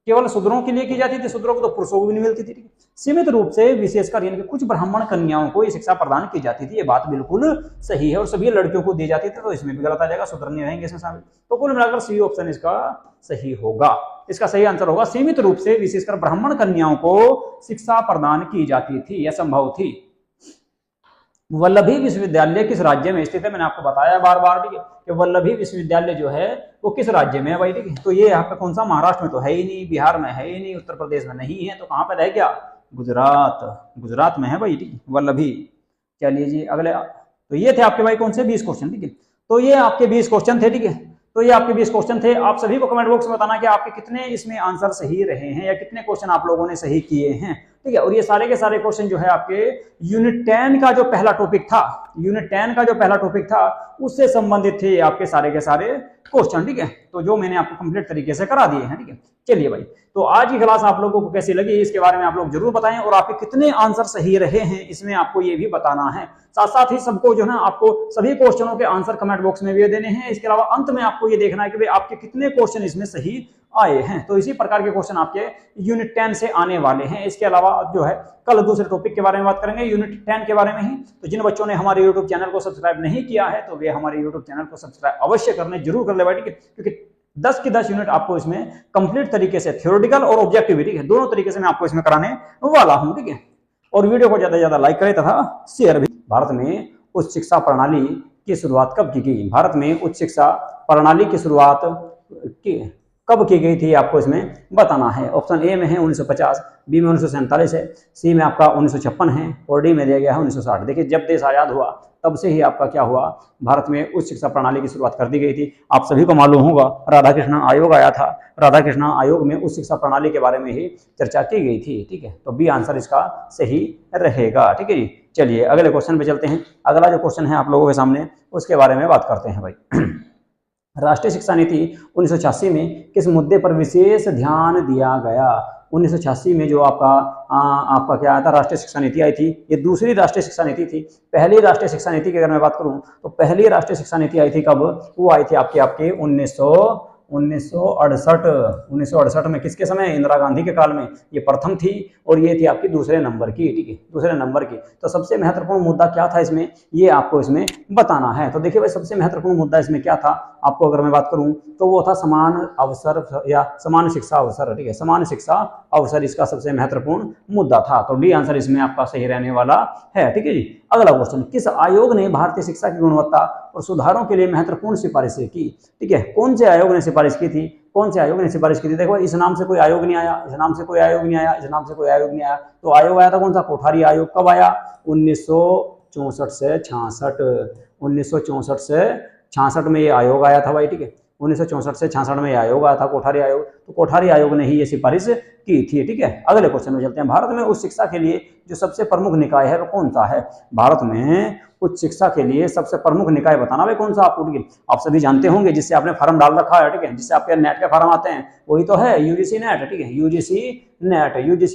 Speaker 1: केवल शूद्रों के लिए की जाती थी, शूद्रों को तो पुरुषों को भी नहीं मिलती थी। सीमित रूप से विशेषकर यानी कि कुछ ब्राह्मण कन्याओं को ये शिक्षा प्रदान की जाती थी, ये बात बिल्कुल सही है। और सभी लड़कियों को दी जाती थी, तो इसमें भी गलत आ जाएगा, शूद्र नहीं रहेंगे इसमें शामिल। तो कुल मिलाकर सी ऑप्शन इसका सही होगा। इसका सही आंसर होगा सीमित रूप से विशेषकर ब्राह्मण कन्याओं को शिक्षा प्रदान की जाती थी या संभव थी। वल्लभी विश्वविद्यालय किस राज्य में स्थित है? मैंने आपको बताया बार बार, ठीक है, कि वल्लभी विश्वविद्यालय जो है वो किस राज्य में है भाई, ठीक है। तो ये यहाँ पे कौन सा, महाराष्ट्र में तो है ही नहीं, बिहार में है ही नहीं, उत्तर प्रदेश में नहीं है, तो कहाँ पे रह गया? गुजरात। गुजरात में है भाई, ठीक है, वल्लभी। चलिए जी अगले। तो ये थे आपके भाई कौन से 20 क्वेश्चन, ठीक है। तो ये आपके 20 क्वेश्चन थे, ठीक है। तो ये आपके 20 क्वेश्चन थे। आप सभी को कमेंट बॉक्स में बताना कि आपके कितने इसमें आंसर सही रहे हैं या कितने क्वेश्चन आप लोगों ने सही किए हैं, ठीक है। और ये सारे के सारे क्वेश्चन जो है आपके यूनिट 10 का जो पहला टॉपिक था, यूनिट 10 का जो पहला टॉपिक था उससे संबंधित थे आपके सारे के सारे क्वेश्चन, ठीक है। तो जो मैंने आपको कंप्लीट तरीके से करा दिए हैं, ठीक है। चलिए भाई, तो आज की क्लास आप लोगों को कैसी लगी इसके बारे में आप लोग जरूर बताएं, और आपके कितने आंसर सही रहे हैं इसमें आपको ये भी बताना है। साथ साथ ही सबको जो है आपको सभी क्वेश्चनों के आंसर कमेंट बॉक्स में भी देने हैं। इसके अलावा अंत में आपको ये देखना है कि भाई आपके कितने क्वेश्चन इसमें सही आए हैं। तो इसी प्रकार के क्वेश्चन आपके यूनिट 10 से आने वाले हैं। इसके अलावा जो है कल दूसरे टॉपिक के बारे में बात करेंगे, यूनिट 10 के बारे में ही। तो जिन बच्चों ने हमारे यूट्यूब चैनल को सब्सक्राइब नहीं किया है तो वे हमारे यूट्यूब चैनल को सब्सक्राइब अवश्य करने जरूर कर ले भाई, ठीक है। क्योंकि 10 की 10 यूनिट आपको इसमें कंप्लीट तरीके से थ्योरेटिकल और ऑब्जेक्टिव, ठीक है, दोनों तरीके से मैं आपको इसमें कराने वाला हूं, ठीक है। और वीडियो को ज्यादा से ज्यादा लाइक करें तथा शेयर भी। भारत में उच्च शिक्षा प्रणाली की शुरुआत कब की गई? भारत में उच्च शिक्षा प्रणाली की शुरुआत कब की गई थी आपको इसमें बताना है। ऑप्शन ए में है 1950, बी में 1947 है, सी में आपका 1956 है, और डी में दिया गया है 1960। देखिए जब देश आजाद हुआ तब से ही आपका क्या हुआ, भारत में उच्च शिक्षा प्रणाली की शुरुआत कर दी गई थी। आप सभी को मालूम होगा राधाकृष्णन आयोग आया था, राधाकृष्णन आयोग में उच्च शिक्षा प्रणाली के बारे में ही चर्चा की गई थी, ठीक है। तो बी आंसर इसका सही रहेगा, ठीक है जी। चलिए अगले क्वेश्चन पे चलते हैं। अगला जो क्वेश्चन है आप लोगों के सामने उसके बारे में बात करते हैं भाई। राष्ट्रीय शिक्षा नीति 1986 में किस मुद्दे पर विशेष ध्यान दिया गया? 1986 में जो आपका क्या आया था, राष्ट्रीय शिक्षा नीति आई थी। ये दूसरी राष्ट्रीय शिक्षा नीति थी। पहली राष्ट्रीय शिक्षा नीति की अगर मैं बात करूं तो पहली राष्ट्रीय शिक्षा नीति आई थी कब? वो आई थी आपके 1968 में। किसके समय? इंदिरा गांधी के काल में ये प्रथम थी, और ये थी आपकी दूसरे नंबर की, ठीक है, दूसरे नंबर की। तो सबसे महत्वपूर्ण मुद्दा क्या था इसमें, ये आपको इसमें बताना है। तो देखिए भाई सबसे महत्वपूर्ण मुद्दा इसमें क्या था आपको अगर मैं बात करूं तो वो था समान अवसर या समान शिक्षा अवसर, ठीक है, समान शिक्षा अवसर इसका सबसे महत्वपूर्ण मुद्दा था। तो डी आंसर इसमें आपका सही रहने वाला है, ठीक है जी। अगला क्वेश्चन, किस आयोग ने भारतीय शिक्षा की गुणवत्ता और सुधारों के लिए महत्वपूर्ण सिफारिशें की? ठीक है, कौन से आयोग ने सिफारिश की थी? कौन से आयोग ने सिफारिश की थी? देखो इस नाम से कोई आयोग नहीं आया, इस नाम से कोई आयोग नहीं आया, इस नाम से कोई आयोग नहीं आया। तो आयोग आया था कौन सा? कोठारी आयोग। कब आया? 1964 से 66। 1964 से 66 में ये आयोग आया था भाई, ठीक है। 1964 से 66 में आयोग आया था, कोठारी आयोग। तो कोठारी आयोग ने ही ये सिफारिश की थी, ठीक है। अगले क्वेश्चन में चलते हैं। भारत में उच्च शिक्षा के लिए जो सबसे प्रमुख निकाय है वो कौन सा है? भारत में उच्च शिक्षा के लिए सबसे प्रमुख निकाय बताना भाई कौन सा आपको, ठीक है। आप सभी जानते होंगे जिससे आपने फॉर्म डाल रखा है, ठीक है, जिससे आपके नेट के फॉर्म आते हैं वही तो है यूजीसी नेट, ठीक है। यूजीसी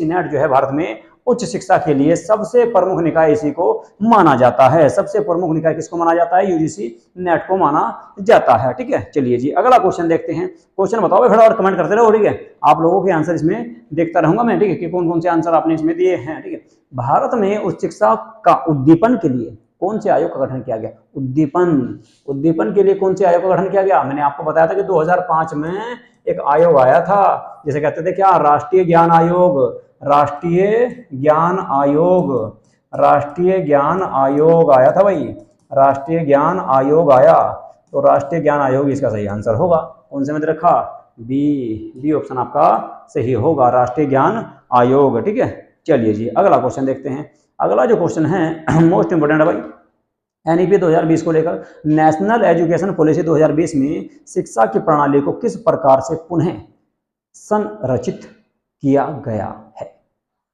Speaker 1: नेट जो है भारत में उच्च शिक्षा के लिए सबसे प्रमुख निकाय इसी को माना जाता है। सबसे प्रमुख निकाय किसको माना जाता है? यूजीसी नेट को माना जाता है, ठीक है। चलिए जी अगला क्वेश्चन देखते हैं। क्वेश्चन बताओ खड़ा और कमेंट करते रहो, ठीक है। आप लोगों के आंसर इसमें देखता रहूंगा मैं, ठीक है, कि कौन कौन से आंसर आपने इसमें दिए हैं, ठीक है। भारत में उच्च शिक्षा का उद्दीपन के लिए कौन से आयोग का गठन किया गया? उद्दीपन के लिए कौन से आयोग का गठन किया गया? मैंने आपको बताया था कि 2005 में एक आयोग आया था, जिसे कहते थे क्या? राष्ट्रीय ज्ञान आयोग। राष्ट्रीय ज्ञान आयोग आया था भाई, राष्ट्रीय ज्ञान आयोग आया। तो राष्ट्रीय ज्ञान आयोग इसका सही आंसर होगा। कौन से में रखा? बी ऑप्शन आपका सही होगा, राष्ट्रीय ज्ञान आयोग, ठीक है। चलिए जी अगला क्वेश्चन देखते हैं। अगला जो क्वेश्चन है मोस्ट इंपोर्टेंट है भाई, एनईपी 2020 को लेकर नेशनल एजुकेशन पॉलिसी 2020 में शिक्षा की प्रणाली को किस प्रकार से पुनः संरचित किया गया है,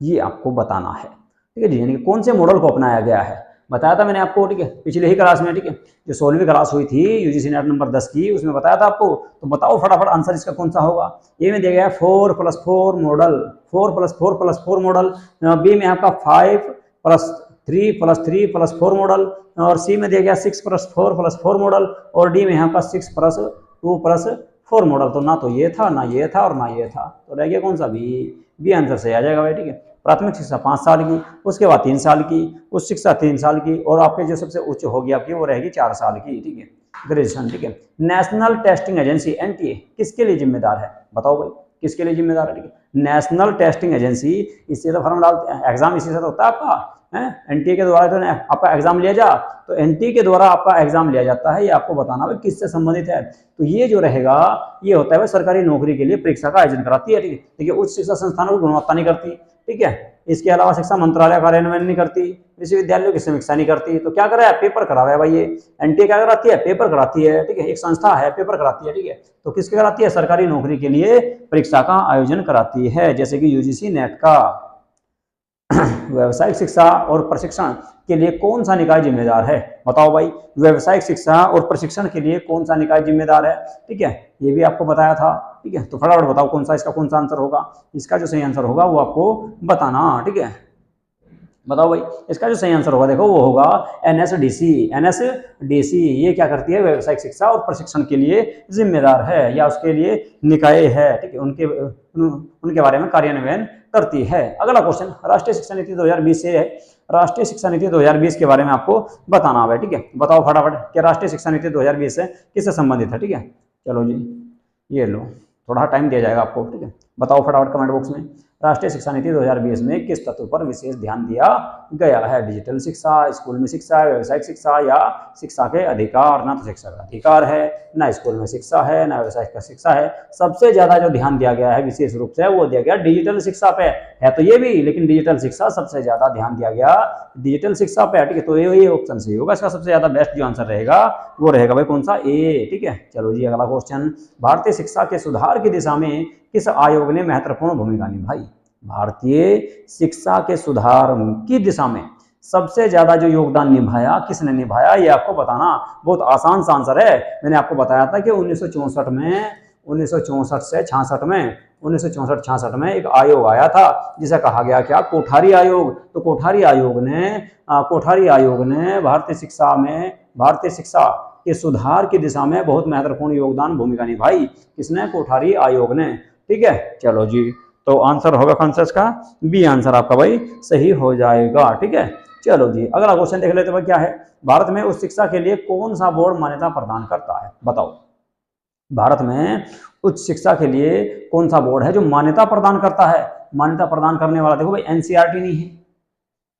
Speaker 1: ये आपको बताना है, ठीक है जी। यानी कौन से मॉडल को अपनाया गया है? बताया था मैंने आपको, ठीक है, पिछले ही क्लास में, ठीक है, जो 16वीं क्लास हुई थी यूजीसी नेट नंबर 10 की, उसमें बताया था आपको। तो बताओ फटाफट आंसर इसका कौन सा होगा। ए में दिया गया 4+4 मॉडल, 4+4+4 मॉडल। बी में आपका 5+3+3+4 मॉडल, और सी में दिया गया 6+4+4 मॉडल, और डी में आपका 6+2+4 मॉडल। तो ना तो ये था, ना ये था, और ना ये था, तो रह गया कौन सा, बी आंसर सही आ जाएगा भाई, ठीक है। प्राथमिक शिक्षा 5 साल की, उसके बाद 3 साल की, उच्च शिक्षा 3 साल की, और आपके जो सबसे उच्च होगी आपकी वो रहेगी 4 साल की, ठीक है, ग्रेजुएशन, ठीक है। नेशनल टेस्टिंग एजेंसी एनटीए किसके लिए जिम्मेदार है, बताओ भाई, किसके लिए जिम्मेदार है, ठीक है। नेशनल टेस्टिंग एजेंसी, इससे तो फॉर्म डालते हैं, एग्जाम इसी से तो होता है आपका, है एनटीए के द्वारा तो आपका एग्जाम लिया जा, तो एनटीए के द्वारा आपका एग्जाम लिया जाता है, ये आपको बताना है किससे संबंधित है। तो ये जो रहेगा ये होता है सरकारी नौकरी के लिए परीक्षा का आयोजन कराती है, ठीक है। देखिए उच्च शिक्षा संस्थानों की गुणवत्ता नहीं करती, ठीक है। इसके अलावा शिक्षा मंत्रालय कार्यान्वयन नहीं करती, विश्वविद्यालयों की समीक्षा नहीं करती, तो क्या कर रहा है, पेपर करा रहा है भाई। ये एनटीए क्या कराती है, पेपर कराती है, ठीक है, एक संस्था है पेपर कराती है, ठीक है। तो किसके कराती है, सरकारी नौकरी के लिए परीक्षा का आयोजन कराती है, जैसे कि यूजीसी नेट का। व्यावसायिक शिक्षा और प्रशिक्षण के लिए कौन सा निकाय जिम्मेदार है, बताओ भाई, व्यावसायिक शिक्षा और प्रशिक्षण के लिए कौन सा निकाय जिम्मेदार है, ठीक है, ये भी आपको बताया था, ठीक है। तो फटाफट बताओ कौन सा, इसका कौन सा आंसर होगा, इसका जो सही आंसर होगा वो आपको बताना, ठीक है। बताओ भाई, इसका जो सही आंसर होगा देखो वो होगा एनएसडीसी। एनएसडीसी ये क्या करती है, व्यावसायिक शिक्षा और प्रशिक्षण के लिए जिम्मेदार है, या उसके लिए निकाय है, ठीक है, उनके बारे में कार्यान्वयन करती है। अगला क्वेश्चन राष्ट्रीय शिक्षा नीति 2020 से है। राष्ट्रीय शिक्षा नीति 2020 के बारे में आपको बताना है, ठीक है। बताओ फटाफट कि राष्ट्रीय शिक्षा नीति 2020 से किससे संबंधित है, ठीक है। चलो जी, ये लो, थोड़ा टाइम दिया जाएगा आपको, ठीक है। बताओ फटाफट कमेंट बॉक्स में, राष्ट्रीय शिक्षा नीति 2020 में किस तत्व पर विशेष ध्यान दिया गया है। डिजिटल शिक्षा, स्कूल में शिक्षा, व्यावसायिक शिक्षा, या शिक्षा के अधिकार। ना तो शिक्षा का अधिकार है, ना स्कूल में शिक्षा है, ना व्यवसायिक का शिक्षा है। सबसे ज्यादा जो ध्यान दिया गया है विशेष रूप से वो दिया गया डिजिटल शिक्षा पे है, तो ये भी, लेकिन डिजिटल शिक्षा सबसे ज्यादा ध्यान दिया गया डिजिटल शिक्षा पे, ठीक है। तो ये ऑप्शन सही होगा, इसका सबसे ज्यादा बेस्ट जो आंसर रहेगा वो रहेगा भाई कौन सा, ए, ठीक है। चलो जी अगला क्वेश्चन, भारतीय शिक्षा के सुधार की दिशा में किस आयोग ने महत्वपूर्ण भूमिका निभाई। भारतीय शिक्षा के सुधार की दिशा में सबसे ज्यादा जो योगदान निभाया किसने निभाया, ये आपको बताना। बहुत आसान सा आंसर है, मैंने आपको बताया था कि 1964 में 1964 से 66 में 1964-66 में एक आयोग आया था जिसे कहा गया क्या, कोठारी आयोग। तो कोठारी आयोग ने भारतीय शिक्षा के सुधार की दिशा में बहुत महत्वपूर्ण योगदान भूमिका निभाई। किसने, कोठारी आयोग ने, ठीक है। चलो जी, तो आंसर होगा कौन सा इसका, बी आंसर आपका भाई सही हो जाएगा, ठीक है। चलो जी अगला क्वेश्चन देख लेते हैं, क्या है, भारत में उच्च शिक्षा के लिए कौन सा बोर्ड मान्यता प्रदान करता है, बताओ। भारत में उच्च शिक्षा के लिए कौन सा बोर्ड है जो मान्यता प्रदान करता है। मान्यता प्रदान करने वाला देखो भाई एनसीईआरटी नहीं है,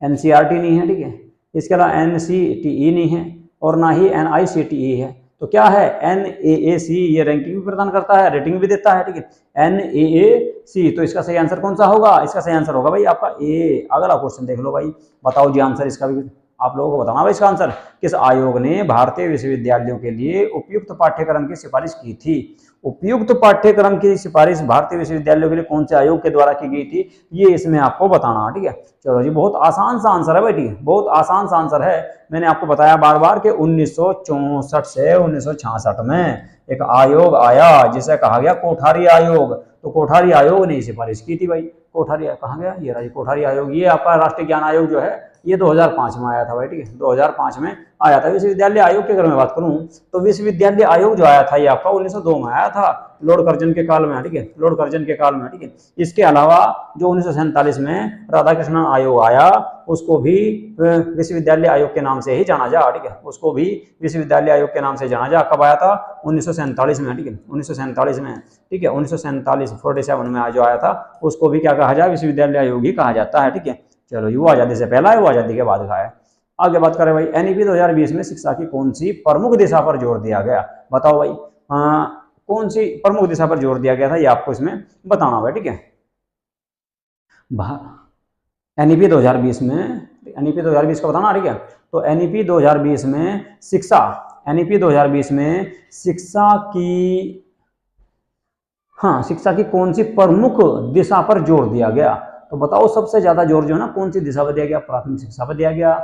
Speaker 1: एनसीईआरटी नहीं है, ठीक है। इसके अलावा एनसीटीई नहीं है, और ना ही एनआईसीटीई है। तो क्या है, एनएएसी, ये रैंकिंग भी प्रदान करता है, रेटिंग भी देता है, ठीक है, एनएएसी। तो इसका सही आंसर कौन सा होगा, इसका सही आंसर होगा भाई आपका ए। अगला क्वेश्चन देख लो भाई, बताओ जी आंसर इसका भी आप लोगों को बताना भाई इसका आंसर। किस आयोग ने भारतीय विश्वविद्यालयों के लिए उपयुक्त पाठ्यक्रम की सिफारिश की थी। उपयुक्त पाठ्यक्रम की सिफारिश भारतीय विश्वविद्यालयों के लिए कौन से आयोग के द्वारा की गई थी, ये इसमें आपको बताना, ठीक है। चलो जी बहुत आसान सा आंसर है भाई, ठीक है, बहुत आसान सा आंसर है। मैंने आपको बताया बार बार कि 1964 से 1966 में एक आयोग आया जिसे कहा गया कोठारी आयोग। तो कोठारी आयोग ने सिफारिश की थी भाई। कोठारी कहाँ गया, ये रहा कोठारी आयोग। ये आपका राष्ट्रीय ज्ञान आयोग जो है ये 2005 में आया था भाई, ठीक है, 2005 में आया था। विश्वविद्यालय आयोग की अगर मैं बात करूं तो विश्वविद्यालय आयोग जो आया था ये आपका 1902 में आया था, लॉर्ड कर्जन के काल में, ठीक है, लॉर्ड कर्जन के काल में, ठीक है। इसके अलावा जो 1947 में राधाकृष्णन आयोग आया उसको भी विश्वविद्यालय आयोग के नाम से ही जाना जा, ठीक है, उसको भी विश्वविद्यालय आयोग के नाम से जाना जा। कब आया था, 1947 में, ठीक है, 1947 में, ठीक है, 1947 में जो आया था उसको भी क्या कहा जाए, विश्वविद्यालय आयोग ही कहा जाता है, ठीक है। चलो ये वो आजादी से पहला है, वो आजादी के बाद का है। आगे बात करें भाई, एनईपी 2020 में शिक्षा की कौन सी प्रमुख दिशा पर जोर दिया गया, बताओ भाई। कौन सी प्रमुख दिशा पर जोर दिया गया था ये आपको इसमें बताना होगा, ठीक है। एनईपी 2020 में, एनईपी 2020 का बताना, ठीक है। तो एनईपी 2020 में शिक्षा, एनईपी 2020 में शिक्षा की कौन सी प्रमुख दिशा पर जोर दिया गया। तो बताओ सबसे ज्यादा जोर जो है ना कौन सी दिशा पर दिया गया, प्राथमिक शिक्षा पर दिया गया,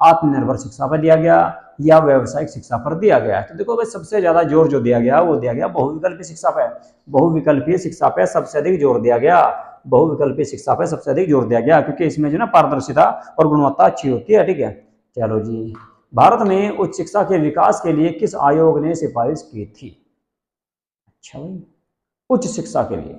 Speaker 1: आत्मनिर्भर शिक्षा पर दिया गया या व्यावसायिक शिक्षा पर दिया गया है? तो देखो भाई सबसे ज्यादा जोर जो दिया गया वो दिया गया बहुविकल्पीय शिक्षा पे। बहुविकल्पीय शिक्षा पे सबसे अधिक जोर दिया गया। बहुविकल्पीय शिक्षा पे सबसे अधिक जोर दिया गया क्योंकि इसमें जो ना पारदर्शिता और गुणवत्ता अच्छी होती है। ठीक है, चलो जी। भारत में उच्च शिक्षा के विकास के लिए किस आयोग ने सिफारिश की थी? अच्छा भाई, उच्च शिक्षा के लिए,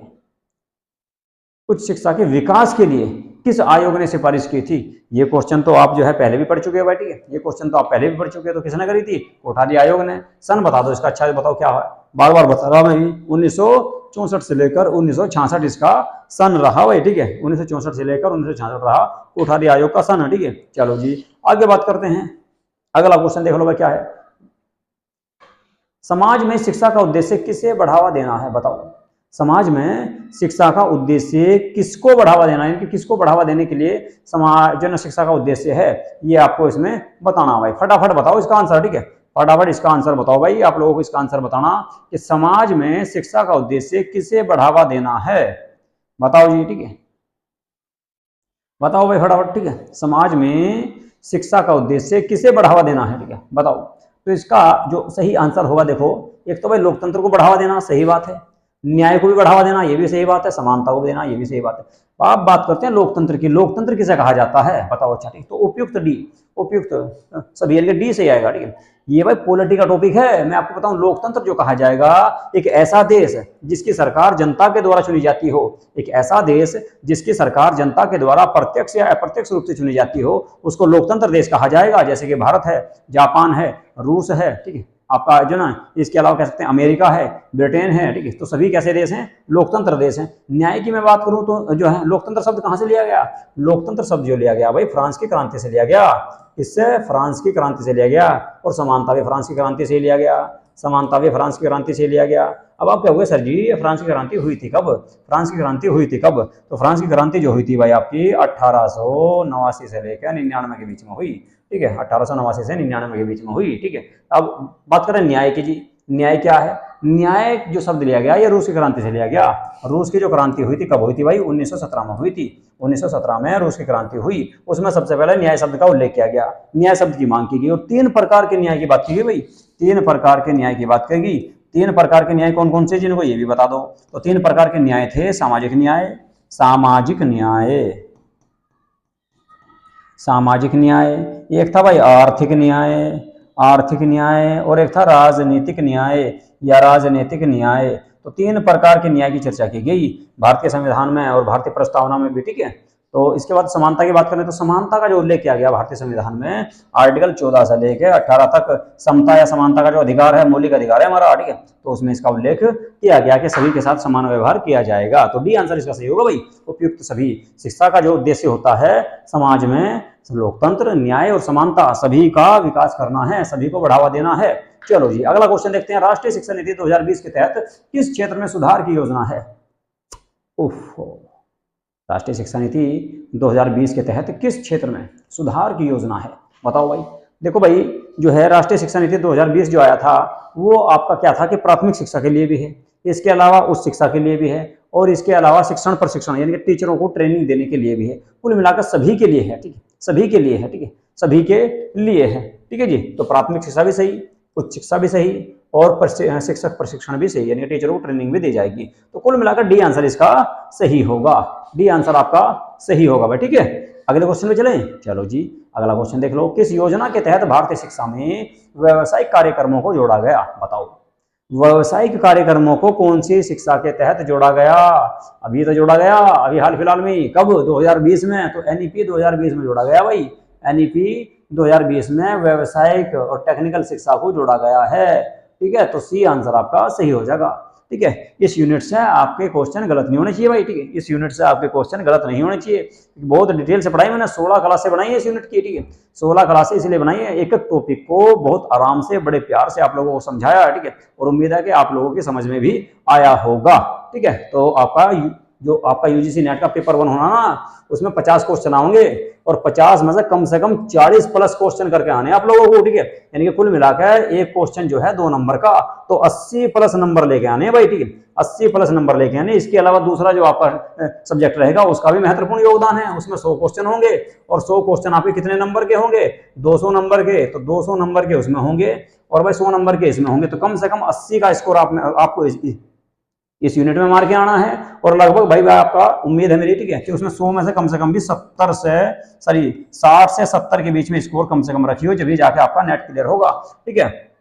Speaker 1: उच्च शिक्षा के विकास के लिए किस आयोग ने सिफारिश की थी? ये क्वेश्चन तो आप जो है पहले भी पढ़ चुके हो भाई। ठीक है, ये क्वेश्चन तो आप पहले भी पढ़ चुके हो। तो किसने करी थी? कोठारी आयोग ने। सन बता दो इसका, अच्छा बताओ क्या है, बार बार बता रहा मैं भी। 1964 से लेकर 1966 इसका सन रहा भाई। ठीक है, 1964 से लेकर 1966 रहा कोठारी आयोग का सन। ठीक है, चलो जी आगे बात करते हैं। अगला क्वेश्चन देख लो भाई क्या है। समाज में शिक्षा का उद्देश्य किसे बढ़ावा देना है? बताओ। समाज में शिक्षा का उद्देश्य किसको बढ़ावा देना है, यानी कि किसको बढ़ावा देने के लिए समाज जो शिक्षा का उद्देश्य है, ये आपको इसमें बताना भाई। फटाफट बताओ इसका आंसर। ठीक है, फटाफट इसका आंसर बताओ भाई। आप लोगों को इसका आंसर बताना कि समाज में शिक्षा का उद्देश्य किसे बढ़ावा देना है। बताओ जी। ठीक है, बताओ भाई फटाफट। ठीक है, समाज में शिक्षा का उद्देश्य किसे बढ़ावा देना है? ठीक है, बताओ। तो इसका जो सही आंसर होगा, देखो, एक तो भाई लोकतंत्र को बढ़ावा देना, सही बात है। न्याय को भी बढ़ावा देना, ये भी सही बात है। समानता को भी देना, ये भी सही बात है। आप बात करते हैं लोकतंत्र की। लोकतंत्र किसे कहा जाता है? बताओ। अच्छा ठीक, तो उपयुक्त डी, उपयुक्त सभी डी से आएगा। ठीक है, ये भाई पॉलिटी का टॉपिक है। मैं आपको बताऊं, लोकतंत्र जो कहा जाएगा, एक ऐसा देश जिसकी सरकार जनता के द्वारा चुनी जाती हो, एक ऐसा देश जिसकी सरकार जनता के द्वारा प्रत्यक्ष या अप्रत्यक्ष रूप से चुनी जाती हो, उसको लोकतंत्र देश कहा जाएगा। जैसे कि भारत है, जापान है, रूस है, ठीक है, आपका जो ना, इसके अलावा कह सकते हैं अमेरिका है, ब्रिटेन है। ठीक है, तो सभी कैसे देश हैं? लोकतंत्र देश हैं। न्याय की मैं बात करूं तो जो है लोकतंत्र शब्द कहां से लिया गया? लोकतंत्र शब्द जो लिया गया भाई फ्रांस की क्रांति से लिया गया। इससे फ्रांस की क्रांति से लिया गया। और समानता भी फ्रांस की क्रांति से लिया गया। समानता भी फ्रांस की क्रांति से लिया गया। अब आप क्या हुए सर जी, फ्रांस की क्रांति हुई थी कब? फ्रांस की क्रांति हुई थी कब? तो फ्रांस की क्रांति जो हुई थी भाई आपकी 1889 से लेकर 99 के बीच में हुई। ठीक है, 1889 से 99 के बीच में हुई। ठीक है, अब बात करें न्याय की जी। न्याय क्या है? न्याय जो शब्द लिया गया ये रूस की क्रांति से लिया गया। रूस की जो क्रांति हुई थी कब हुई थी भाई? 1917 में हुई थी। 1917 में रूस की क्रांति हुई। उसमें सबसे पहले न्याय शब्द का उल्लेख किया गया, न्याय शब्द की मांग की गई और 3 प्रकार के न्याय की बात की गई भाई। 3 प्रकार के न्याय की बात करेगी। 3 प्रकार के न्याय कौन कौन से, जिनको ये भी बता दो। तो 3 प्रकार के न्याय थे। सामाजिक न्याय, सामाजिक न्याय, सामाजिक न्याय, एक था भाई आर्थिक न्याय, आर्थिक न्याय, और एक था राजनीतिक न्याय या राजनीतिक न्याय। तो 3 प्रकार के न्याय की चर्चा की गई भारतीय संविधान में और भारतीय प्रस्तावना में भी। ठीक है, तो इसके बाद समानता की बात करें तो समानता का जो उल्लेख किया गया भारतीय संविधान में आर्टिकल 14 से लेकर 18 तक समता या समानता का जो अधिकार है, मौलिक अधिकार है हमारा। ठीक है, तो उसमें इसका उल्लेख किया गया कि सभी के साथ समान व्यवहार किया जाएगा। तो डी आंसर इसका सही होगा भाई, उपयुक्त सभी। शिक्षा का जो उद्देश्य होता है समाज में लोकतंत्र, न्याय और समानता, सभी का विकास करना है, सभी को बढ़ावा देना है। चलो जी अगला क्वेश्चन देखते हैं। राष्ट्रीय शिक्षा नीति 2020 के तहत किस क्षेत्र में सुधार की योजना है? राष्ट्रीय शिक्षा नीति 2020 के तहत किस क्षेत्र में सुधार की योजना है? बताओ भाई। देखो भाई, जो है राष्ट्रीय शिक्षा नीति 2020 जो आया था वो आपका क्या था कि प्राथमिक शिक्षा के लिए भी है, इसके अलावा उच्च शिक्षा के लिए भी है, और इसके अलावा शिक्षण प्रशिक्षण यानी कि टीचरों को ट्रेनिंग देने के लिए भी है। कुल मिलाकर सभी के लिए है। ठीक है, सभी के लिए है। ठीक है, सभी के लिए है। ठीक है जी, तो प्राथमिक शिक्षा भी सही, उच्च शिक्षा भी सही, और शिक्षक प्रशिक्षण भी सही, यानी टीचरों को ट्रेनिंग भी दी जाएगी। तो कुल मिलाकर डी आंसर इसका सही होगा। डी आंसर आपका सही होगा भाई। ठीक है, अगले क्वेश्चन में चलें। चलो जी अगला क्वेश्चन देख लो। किस योजना के तहत भारतीय शिक्षा में व्यावसायिक कार्यक्रमों को जोड़ा गया? बताओ। व्यावसायिक कार्यक्रमों को कौन सी शिक्षा के तहत जोड़ा गया? अभी तो जोड़ा गया, अभी हाल फिलहाल में। कब? 2020 में। तो एनईपी 2020 में जोड़ा गया भाई। एनईपी 2020 में व्यावसायिक और टेक्निकल शिक्षा को जोड़ा गया है। ठीक है, तो सी आंसर आपका सही हो जाएगा। ठीक है, इस यूनिट से आपके क्वेश्चन गलत नहीं होने चाहिए भाई। ठीक है, इस यूनिट से आपके क्वेश्चन गलत नहीं होने चाहिए। बहुत डिटेल से पढ़ाई मैंने, 16 क्लासें बनाई है इस यूनिट की। ठीक है, 16 क्लासें इसलिए बनाई है, एक एक टॉपिक को बहुत आराम से बड़े प्यार से आप लोगों को समझाया है। ठीक है, और उम्मीद है कि आप लोगों की समझ में भी आया होगा। ठीक है, तो आपका जो आपका यूजीसी नेट का पेपर 1 होना ना, उसमें 50 क्वेश्चन आएंगे और 50 में से कम 40 प्लस क्वेश्चन करके आने आप लोगों को, ठीक है। यानी कि कुल मिलाकर एक क्वेश्चन जो है 2 नंबर का, तो 80 प्लस नंबर लेके आने भाई, ठीक है। 80 प्लस नंबर लेके आने। इसके अलावा दूसरा जो आपका सब्जेक्ट रहेगा उसका भी महत्वपूर्ण योगदान है, उसमें 100 क्वेश्चन होंगे और 100 क्वेश्चन आपके कितने नंबर के होंगे, 200 नंबर के, तो 200 नंबर के उसमें होंगे और भाई 100 नंबर के इसमें होंगे, तो कम से कम 80 का स्कोर आपको इस यूनिट में मार के आना है। और लगभग भाई आपका उम्मीद है मेरी, ठीक है, कि उसमें 100 में से कम भी 60 से 70 के बीच में स्कोर कम से कम रखियो, जब भी जाके आपका नेट क्लियर होगा, ठीक है।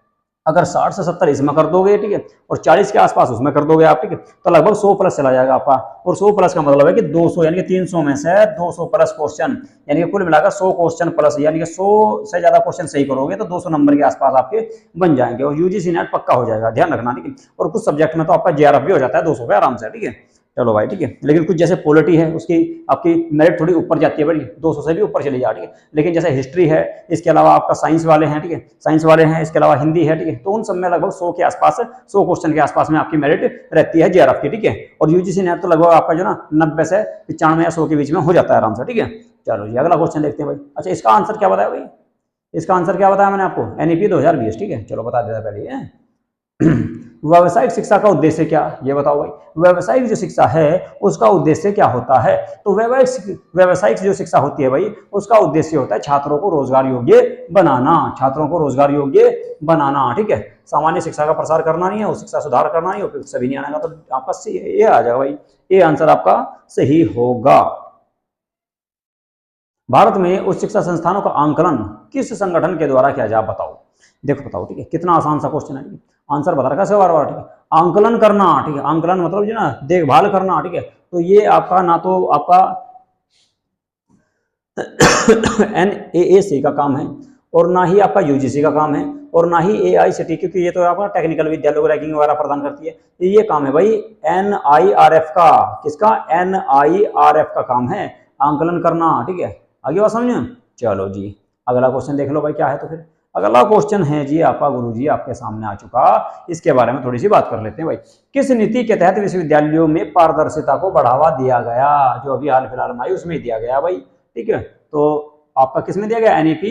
Speaker 1: अगर 60 से 70 इसमें कर दोगे, ठीक है, और 40 के आसपास उसमें कर दोगे आप, ठीक है, तो लगभग 100 प्लस चला जाएगा आपका। और 100 प्लस का मतलब है कि 200 यानी कि 300 में से 200 प्लस क्वेश्चन, यानी कि कुल मिलाकर 100 क्वेश्चन प्लस, यानी कि 100 से ज्यादा क्वेश्चन सही करोगे तो 200 नंबर के आसपास आपके बन जाएंगे और यूजीसी नेट पक्का हो जाएगा, ध्यान रखना, ठीक है। और कुछ सब्जेक्ट में तो आपका जेआरएफ भी हो जाता है 200 पे आराम से, ठीक है। चलो भाई, ठीक है। लेकिन कुछ जैसे पॉलिटी है उसकी आपकी मेरिट थोड़ी ऊपर जाती है, बड़ी 200 से भी ऊपर चली जाती है। लेकिन जैसे हिस्ट्री है, इसके अलावा आपका साइंस वाले हैं, ठीक है, साइंस वाले हैं, इसके अलावा हिंदी है, ठीक है, तो उन सब में लगभग 100 के आसपास, 100 क्वेश्चन के आसपास में आपकी मेरिट रहती है जेआरएफ की, ठीक है। और यूजीसी नेट तो लगभग आपका जो ना 90 से 95 या 100 के बीच में हो जाता है आराम से, ठीक है। चलो जी, अगला क्वेश्चन देखते हैं भाई। अच्छा, इसका आंसर क्या बताया भाई, इसका आंसर क्या बताया मैंने आपको, एनईपी 2020, ठीक है। चलो बता देता पहले व्यावसायिक शिक्षा का उद्देश्य क्या, ये बताओ भाई। व्यावसायिक जो शिक्षा है उसका उद्देश्य क्या होता है, तो व्यावसायिक जो शिक्षा होती है भाई, उसका उद्देश्य होता है छात्रों को रोजगार योग्य बनाना, छात्रों को रोजगार योग्य बनाना, ठीक है। सामान्य शिक्षा का प्रसार करना नहीं है, उस शिक्षा सुधार करना नहीं है, सभी नहीं आना, तो आपका ये आ जाएगा भाई, ये आंसर आपका सही होगा। भारत में उच्च शिक्षा संस्थानों का आंकलन किस संगठन के द्वारा किया जाए, बताओ। देखो बताओ, ठीक है, कितना आसान सा क्वेश्चन है, आंसर बता रखा है बार बार, ठीक है। आंकलन करना, ठीक है, आंकलन मतलब जो ना देखभाल करना, ठीक है, तो ये आपका ना तो आपका NAAC का काम है और ना ही आपका यूजीसी का काम है और ना ही AICTE, क्योंकि ये तो आपका टेक्निकल विद्यालयों को रैंकिंग वगैरह प्रदान करती है। ये काम है भाई NIRF का, किसका, NIRF का काम है आंकलन करना, ठीक है। आगे बात समझे। चलो जी, अगला क्वेश्चन देख लो भाई, क्या है तो फिर अगला क्वेश्चन है जी आपका, गुरुजी आपके सामने आ चुका, इसके बारे में थोड़ी सी बात कर लेते हैं भाई। किस नीति के तहत विश्वविद्यालयों में पारदर्शिता को बढ़ावा दिया गया, जो अभी हाल फिलहाल में आई उसमें दिया गया भाई, ठीक है। तो आपका किस में दिया गया, NEP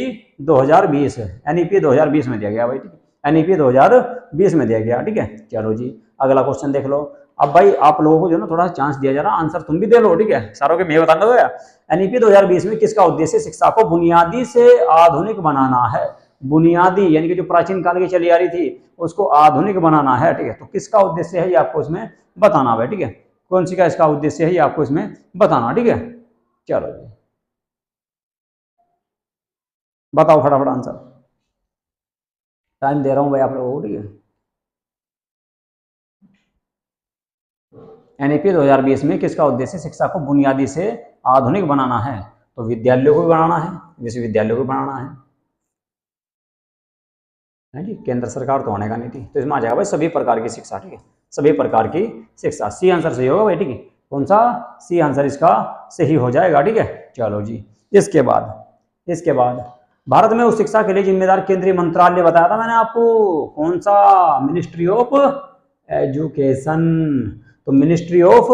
Speaker 1: 2020, NEP 2020 में दिया गया भाई, ठीक है, NEP 2020 में दिया गया, ठीक है। चलो जी, अगला क्वेश्चन देख लो। अब भाई आप लोगों को जो ना थोड़ा चांस दिया जा रहा, आंसर तुम भी दे लो, ठीक है, सारों के मैं बताना दो यार। NEP 2020 में किसका उद्देश्य शिक्षा को बुनियादी से आधुनिक बनाना है, बुनियादी यानी कि जो प्राचीन काल की चली आ रही थी उसको आधुनिक बनाना है, ठीक है। तो किसका उद्देश्य है ये आपको इसमें बताना है, ठीक है, कौन सी का इसका उद्देश्य है ये आपको इसमें बताना, ठीक है। चलो जी, बताओ फटाफट आंसर, टाइम दे रहा हूं भाई आप लोगों को, ठीक है। NEP 2020 में किसका उद्देश्य शिक्षा को बुनियादी से आधुनिक बनाना है, तो विद्यालयों को भी बनाना है, विश्वविद्यालयों को बनाना है जी। केंद्र सरकार तो होने का नहीं थी, तो इसमें आ जाएगा भाई सभी प्रकार की शिक्षा, ठीक है, सभी प्रकार की शिक्षा। सी आंसर सही होगा भाई, ठीक है, कौन सा, सी आंसर इसका सही हो जाएगा, ठीक है। चलो जी, इसके बाद भारत में उस शिक्षा के लिए जिम्मेदार केंद्रीय मंत्रालय बताया था मैंने आपको, कौन सा, मिनिस्ट्री ऑफ एजुकेशन। तो मिनिस्ट्री ऑफ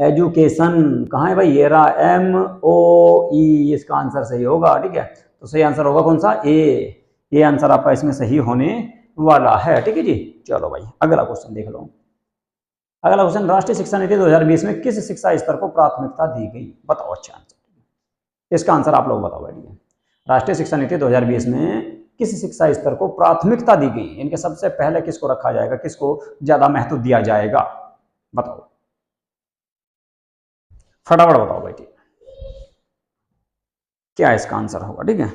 Speaker 1: एजुकेशन कहाँ है भाई, ये रहा, MOE, इसका आंसर सही होगा, ठीक है। तो सही आंसर होगा कौन सा, ए, ये आंसर आपका इसमें सही होने वाला है, ठीक है जी। चलो भाई, अगला क्वेश्चन देख लो। अगला क्वेश्चन, राष्ट्रीय शिक्षा नीति 2020 में किस शिक्षा स्तर को प्राथमिकता दी गई, बताओ। अच्छा आंसर, इसका आंसर आप लोग बताओ भाई, ठीक है। राष्ट्रीय शिक्षा नीति 2020 में किस शिक्षा स्तर को प्राथमिकता दी गई, इनके सबसे पहले किसको रखा जाएगा, किसको ज्यादा महत्व दिया जाएगा, बताओ फटाफट बताओ भाई, ठीक क्या इसका आंसर होगा, ठीक है।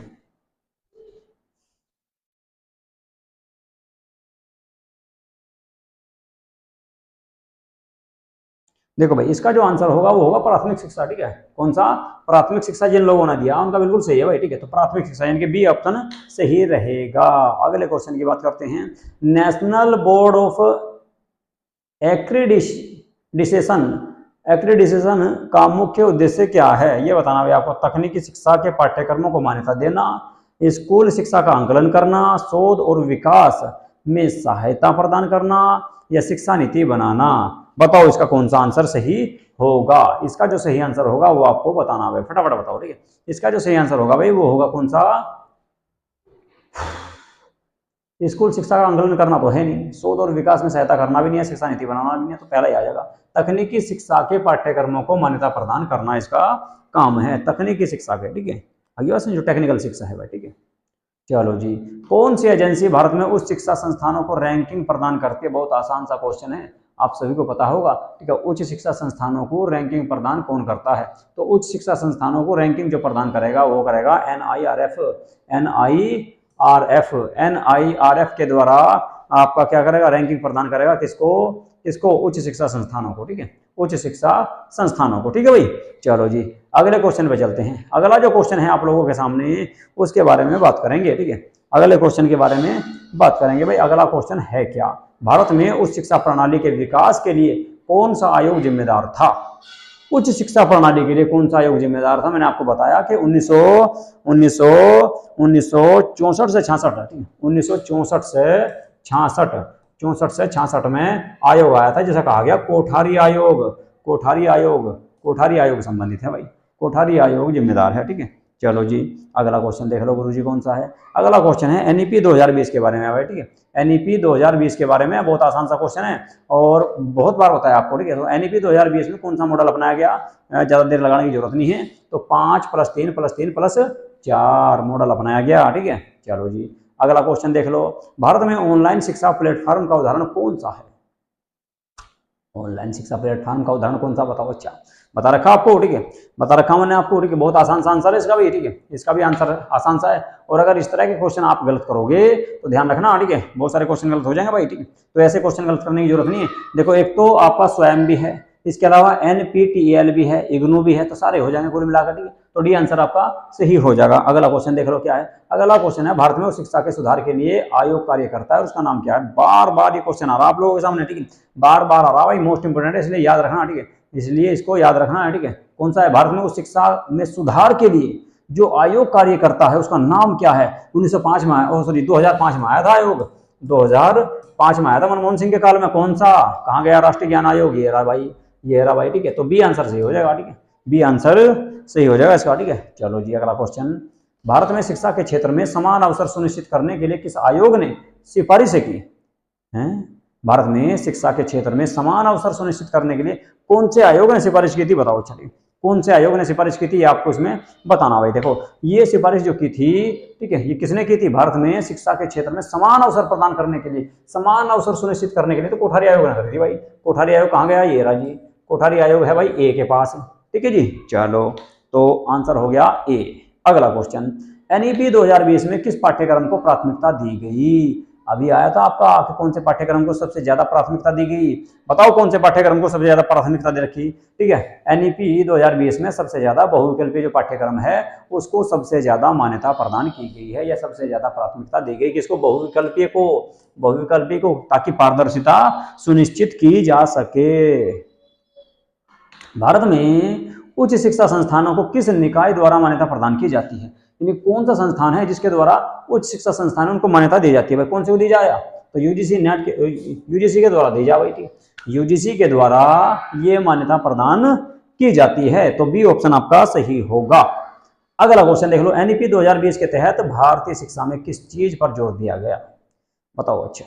Speaker 1: देखो भाई, इसका जो आंसर होगा वो होगा प्राथमिक शिक्षा, ठीक है। कौन सा, प्राथमिक शिक्षा जिन लोगों ने दिया उनका बिल्कुल सही है भाई, ठीक है। तो प्राथमिक शिक्षा यानी कि बी ऑप्शन सही रहेगा। अगले क्वेश्चन की बात करते हैं। नेशनल बोर्ड ऑफ एक्रीडिटेशन का मुख्य उद्देश्य क्या है, ये बताना भाई आपको। तकनीकी शिक्षा के पाठ्यक्रमों को मान्यता देना, स्कूल शिक्षा का आंकलन करना, शोध और विकास में सहायता प्रदान करना, या शिक्षा नीति बनाना। बताओ इसका कौन सा आंसर सही होगा। इसका जो सही आंसर होगा वो आपको बताना है, फटाफट बताओ, ठीक है। इसका जो सही आंसर होगा भाई वो होगा कौन सा, स्कूल शिक्षा का आंकलन करना तो है नहीं, शोध और विकास में सहायता करना भी नहीं है, शिक्षा नीति बनाना भी नहीं है, तो पहला ही आ जाएगा। तकनीकी शिक्षा के पाठ्यक्रमों को मान्यता प्रदान करना इसका काम है, तकनीकी शिक्षा के, ठीक है। आगे जो टेक्निकल शिक्षा है भाई, ठीक है। चलो जी, कौन सी एजेंसी भारत में उच्च शिक्षा संस्थानों को रैंकिंग प्रदान करती है। बहुत आसान सा क्वेश्चन है, आप सभी को पता होगा, ठीक है। उच्च शिक्षा संस्थानों को रैंकिंग प्रदान कौन करता है, तो उच्च शिक्षा संस्थानों को रैंकिंग जो प्रदान करेगा वो करेगा NIRF। NIRF के द्वारा आपका क्या करेगा, रैंकिंग प्रदान करेगा, किसको उच्च शिक्षा संस्थानों को, ठीक है, उच्च शिक्षा संस्थानों को, ठीक है भाई। चलो जी, अगले क्वेश्चन पे चलते हैं। अगला जो क्वेश्चन है आप लोगों के सामने उसके बारे में बात करेंगे, ठीक है। अगले क्वेश्चन के बारे में बात करेंगे भाई। अगला क्वेश्चन है क्या, भारत में उच्च शिक्षा प्रणाली के विकास के लिए कौन सा आयोग जिम्मेदार था। उच्च शिक्षा प्रणाली के लिए कौन सा आयोग जिम्मेदार था। मैंने आपको बताया कि 1964 से 66, ठीक है, 1964 से 66 में आयोग आया था, जैसा कहा गया कोठारी आयोग संबंधित है भाई, कोठारी आयोग जिम्मेदार है, ठीक है। चलो जी, अगला क्वेश्चन देख लो गुरुजी कौन सा है। अगला क्वेश्चन है NEP 2020 के बारे में भाई, ठीक है। NEP 2020 के बारे में बहुत आसान सा क्वेश्चन है और बहुत बार बताया आपको, ठीक है। तो NEP 2020 में कौन सा मॉडल अपनाया गया, ज्यादा देर लगाने की जरूरत नहीं है, तो 5+3+3+4 मॉडल अपनाया गया, ठीक है। चलो जी, अगला क्वेश्चन देख लो। भारत में ऑनलाइन शिक्षा प्लेटफॉर्म का उदाहरण कौन सा है। ऑनलाइन शिक्षा प्लेटफॉर्म का उदाहरण कौन सा, बताओ। अच्छा, बता रखा आपको, ठीक है, बता रखा मैंने आपको, ठीक है। बहुत आसान सा आंसर है इसका भी, ठीक है, इसका भी आंसर आसान सा है। और अगर इस तरह के क्वेश्चन आप गलत करोगे तो ध्यान रखना, ठीक है, बहुत सारे क्वेश्चन गलत हो जाएंगे भाई, ठीक है। तो ऐसे क्वेश्चन गलत करने की जरूरत नहीं है। देखो, एक तो आपका स्वयं भी है, इसके अलावा NPTEL भी है, IGNOU भी है, तो सारे हो जाएंगे कुल मिलाकर, ठीक है। तो डी आंसर आपका सही हो जाएगा। अगला क्वेश्चन देख लो क्या है। अगला क्वेश्चन है, भारत में शिक्षा के सुधार के लिए आयोग कार्य करता है, उसका नाम क्या है। बार बार ये क्वेश्चन आ रहा है आप लोगों के सामने, ठीक है, बार बार आ रहा है भाई, मोस्ट इंपोर्टेंट है, इसलिए याद रखना, ठीक है, इसलिए इसको याद रखना है, ठीक है। कौन सा है, भारत में उच्च शिक्षा में सुधार के लिए जो आयोग कार्य करता है उसका नाम क्या है। 1905 में आया, सॉरी 2005 में आया था आयोग, 2005 में आया था मनमोहन सिंह के काल में। कौन सा, कहाँ गया राष्ट्रीय ज्ञान आयोग, ये रहा भाई, ये रहा भाई, ठीक है। तो बी आंसर सही हो जाएगा, ठीक है, बी आंसर सही हो जाएगा इसका, ठीक है। चलो जी, अगला क्वेश्चन, भारत में शिक्षा के क्षेत्र में समान अवसर सुनिश्चित करने के लिए किस आयोग ने सिफारिश की है। भारत में शिक्षा के क्षेत्र में समान अवसर सुनिश्चित करने के लिए कौन से आयोग ने सिफारिश की थी, बताओ। चलिए, कौन से आयोग ने सिफारिश की थी ये आपको इसमें बताना भाई। देखो, ये सिफारिश जो की थी, ठीक है, ये किसने की थी, भारत में शिक्षा के क्षेत्र में समान अवसर प्रदान करने के लिए, समान अवसर सुनिश्चित करने के लिए, तो कोठारी आयोग ने करी थी भाई। कोठारी आयोग कहाँ गया, ये रहा जी, कोठारी आयोग है भाई ए के पास, ठीक है जी। चलो, तो आंसर हो गया ए। अगला क्वेश्चन, NEP 2020 में किस पाठ्यक्रम को प्राथमिकता दी गई। अभी आया था आपका कि कौन से पाठ्यक्रम को सबसे ज्यादा प्राथमिकता दी गई, बताओ कौन से पाठ्यक्रम को सबसे ज्यादा प्राथमिकता दे रखी, ठीक है। NEP 2020 में सबसे ज्यादा बहुविकल्पीय जो पाठ्यक्रम है उसको सबसे ज्यादा मान्यता प्रदान की गई है, या सबसे ज्यादा प्राथमिकता दी गई किसको, बहुविकल्पीय को, ताकि पारदर्शिता सुनिश्चित की जा सके। भारत में उच्च शिक्षा संस्थानों को किस निकाय द्वारा मान्यता प्रदान की जाती है, यानी कौन सा संस्थान है जिसके द्वारा उच्च शिक्षा संस्थान उनको मान्यता दी जाती है भाई। कौन से को दी जाए, तो यूजीसी के द्वारा दी जाए, ठीक, यूजीसी के द्वारा ये मान्यता प्रदान की जाती है, तो बी ऑप्शन आपका सही होगा। अगला क्वेश्चन देख लो, NEP 2020 के तहत भारतीय शिक्षा में किस चीज पर जोर दिया गया, बताओ। अच्छा,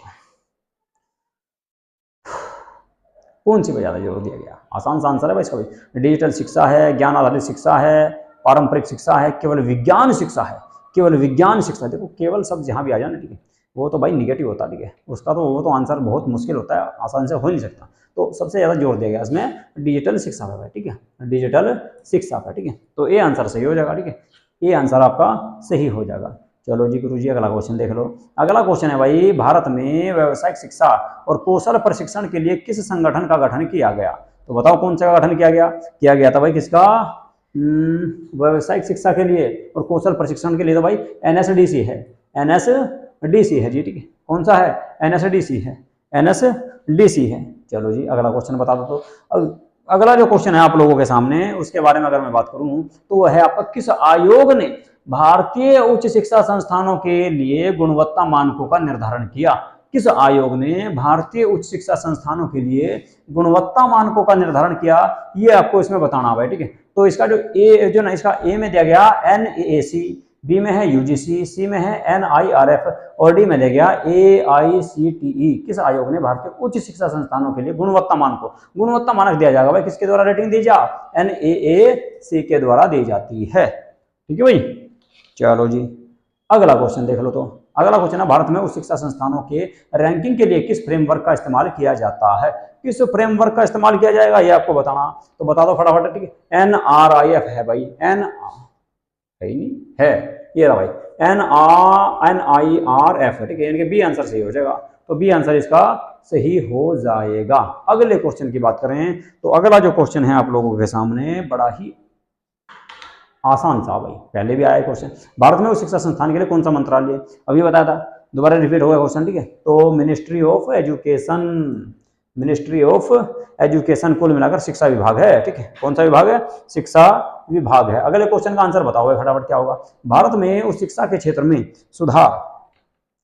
Speaker 1: कौन सी पर ज्यादा जोर दिया गया, आसान सा आंसर है भाई इसका भी। डिजिटल शिक्षा है, ज्ञान आधारित शिक्षा है, पारंपरिक शिक्षा है, केवल विज्ञान शिक्षा है, केवल विज्ञान शिक्षा। देखो, केवल शब्द जहां भी आ जाए ना, ठीक है, वो तो भाई निगेटिव होता है, ठीक है, उसका तो वो तो आंसर बहुत मुश्किल होता है, आसान से हो नहीं सकता। तो सबसे ज्यादा जोर दिया गया इसमें डिजिटल शिक्षा पर, ठीक है, डिजिटल शिक्षा पर, ठीक है। तो ए आंसर सही हो जाएगा, ठीक है, ए आंसर आपका सही हो जाएगा। चलो जी गुरु जी, अगला क्वेश्चन देख लो। अगला क्वेश्चन है भाई, भारत में व्यावसायिक शिक्षा और कौशल प्रशिक्षण के लिए किस संगठन का गठन किया गया, तो बताओ कौन सा गठन किया गया था भाई, किसका, व्यावसायिक शिक्षा के लिए और कौशल प्रशिक्षण के लिए तो भाई NSDC है, NSDC है जी, ठीक है। कौन सा है, NSDC है, NSDC है। चलो जी, अगला क्वेश्चन बता दो। तो अगला जो क्वेश्चन है आप लोगों के सामने उसके बारे में अगर मैं बात करूं तो वह है आपका, किस आयोग ने भारतीय उच्च शिक्षा संस्थानों के लिए गुणवत्ता मानकों का निर्धारण किया। किस आयोग ने भारतीय उच्च शिक्षा संस्थानों के लिए गुणवत्ता मानकों का निर्धारण किया, ये आपको इसमें बताना है, ठीक है। तो इसका जो ए जो ना इसका ए में दिया गया NAAC, बी में है UGC, सी में है NIRF और डी में दिया गया AICTE। किस आयोग ने भारतीय उच्च शिक्षा संस्थानों के लिए गुणवत्ता मानक दिया जाएगा भाई, किसके द्वारा रेटिंग दी जा, NAAC के द्वारा दी जाती है, ठीक है भाई। चलो जी अगला क्वेश्चन देख लो। तो अगला क्वेश्चन है, भारत में उच्च शिक्षा संस्थानों के रैंकिंग के लिए किस फ्रेमवर्क का इस्तेमाल किया जाता है, किस फ्रेमवर्क का इस्तेमाल किया जाएगा ये आपको बताना, तो बता दो फटाफट, ठीक है। NRIF है भाई, है ये रहा भाई, NIRF, ठीक है, यानी कि बी आंसर सही हो जाएगा, तो बी आंसर इसका सही हो जाएगा। अगले क्वेश्चन की बात करें तो अगला जो क्वेश्चन है आप लोगों के सामने बड़ा ही आसान सा भाई, पहले भी आया क्वेश्चन, भारत में उच्च शिक्षा संस्थान के लिए कौन सा मंत्रालय, अभी बताया था, दोबारा रिपीट हो गया क्वेश्चन, ठीक है। तो मिनिस्ट्री ऑफ एजुकेशन कुल मिलाकर शिक्षा विभाग है, ठीक है। कौन सा विभाग है, शिक्षा विभाग है। अगले क्वेश्चन का आंसर बताओ फटाफट क्या होगा, भारत में उच्च शिक्षा के क्षेत्र में सुधार,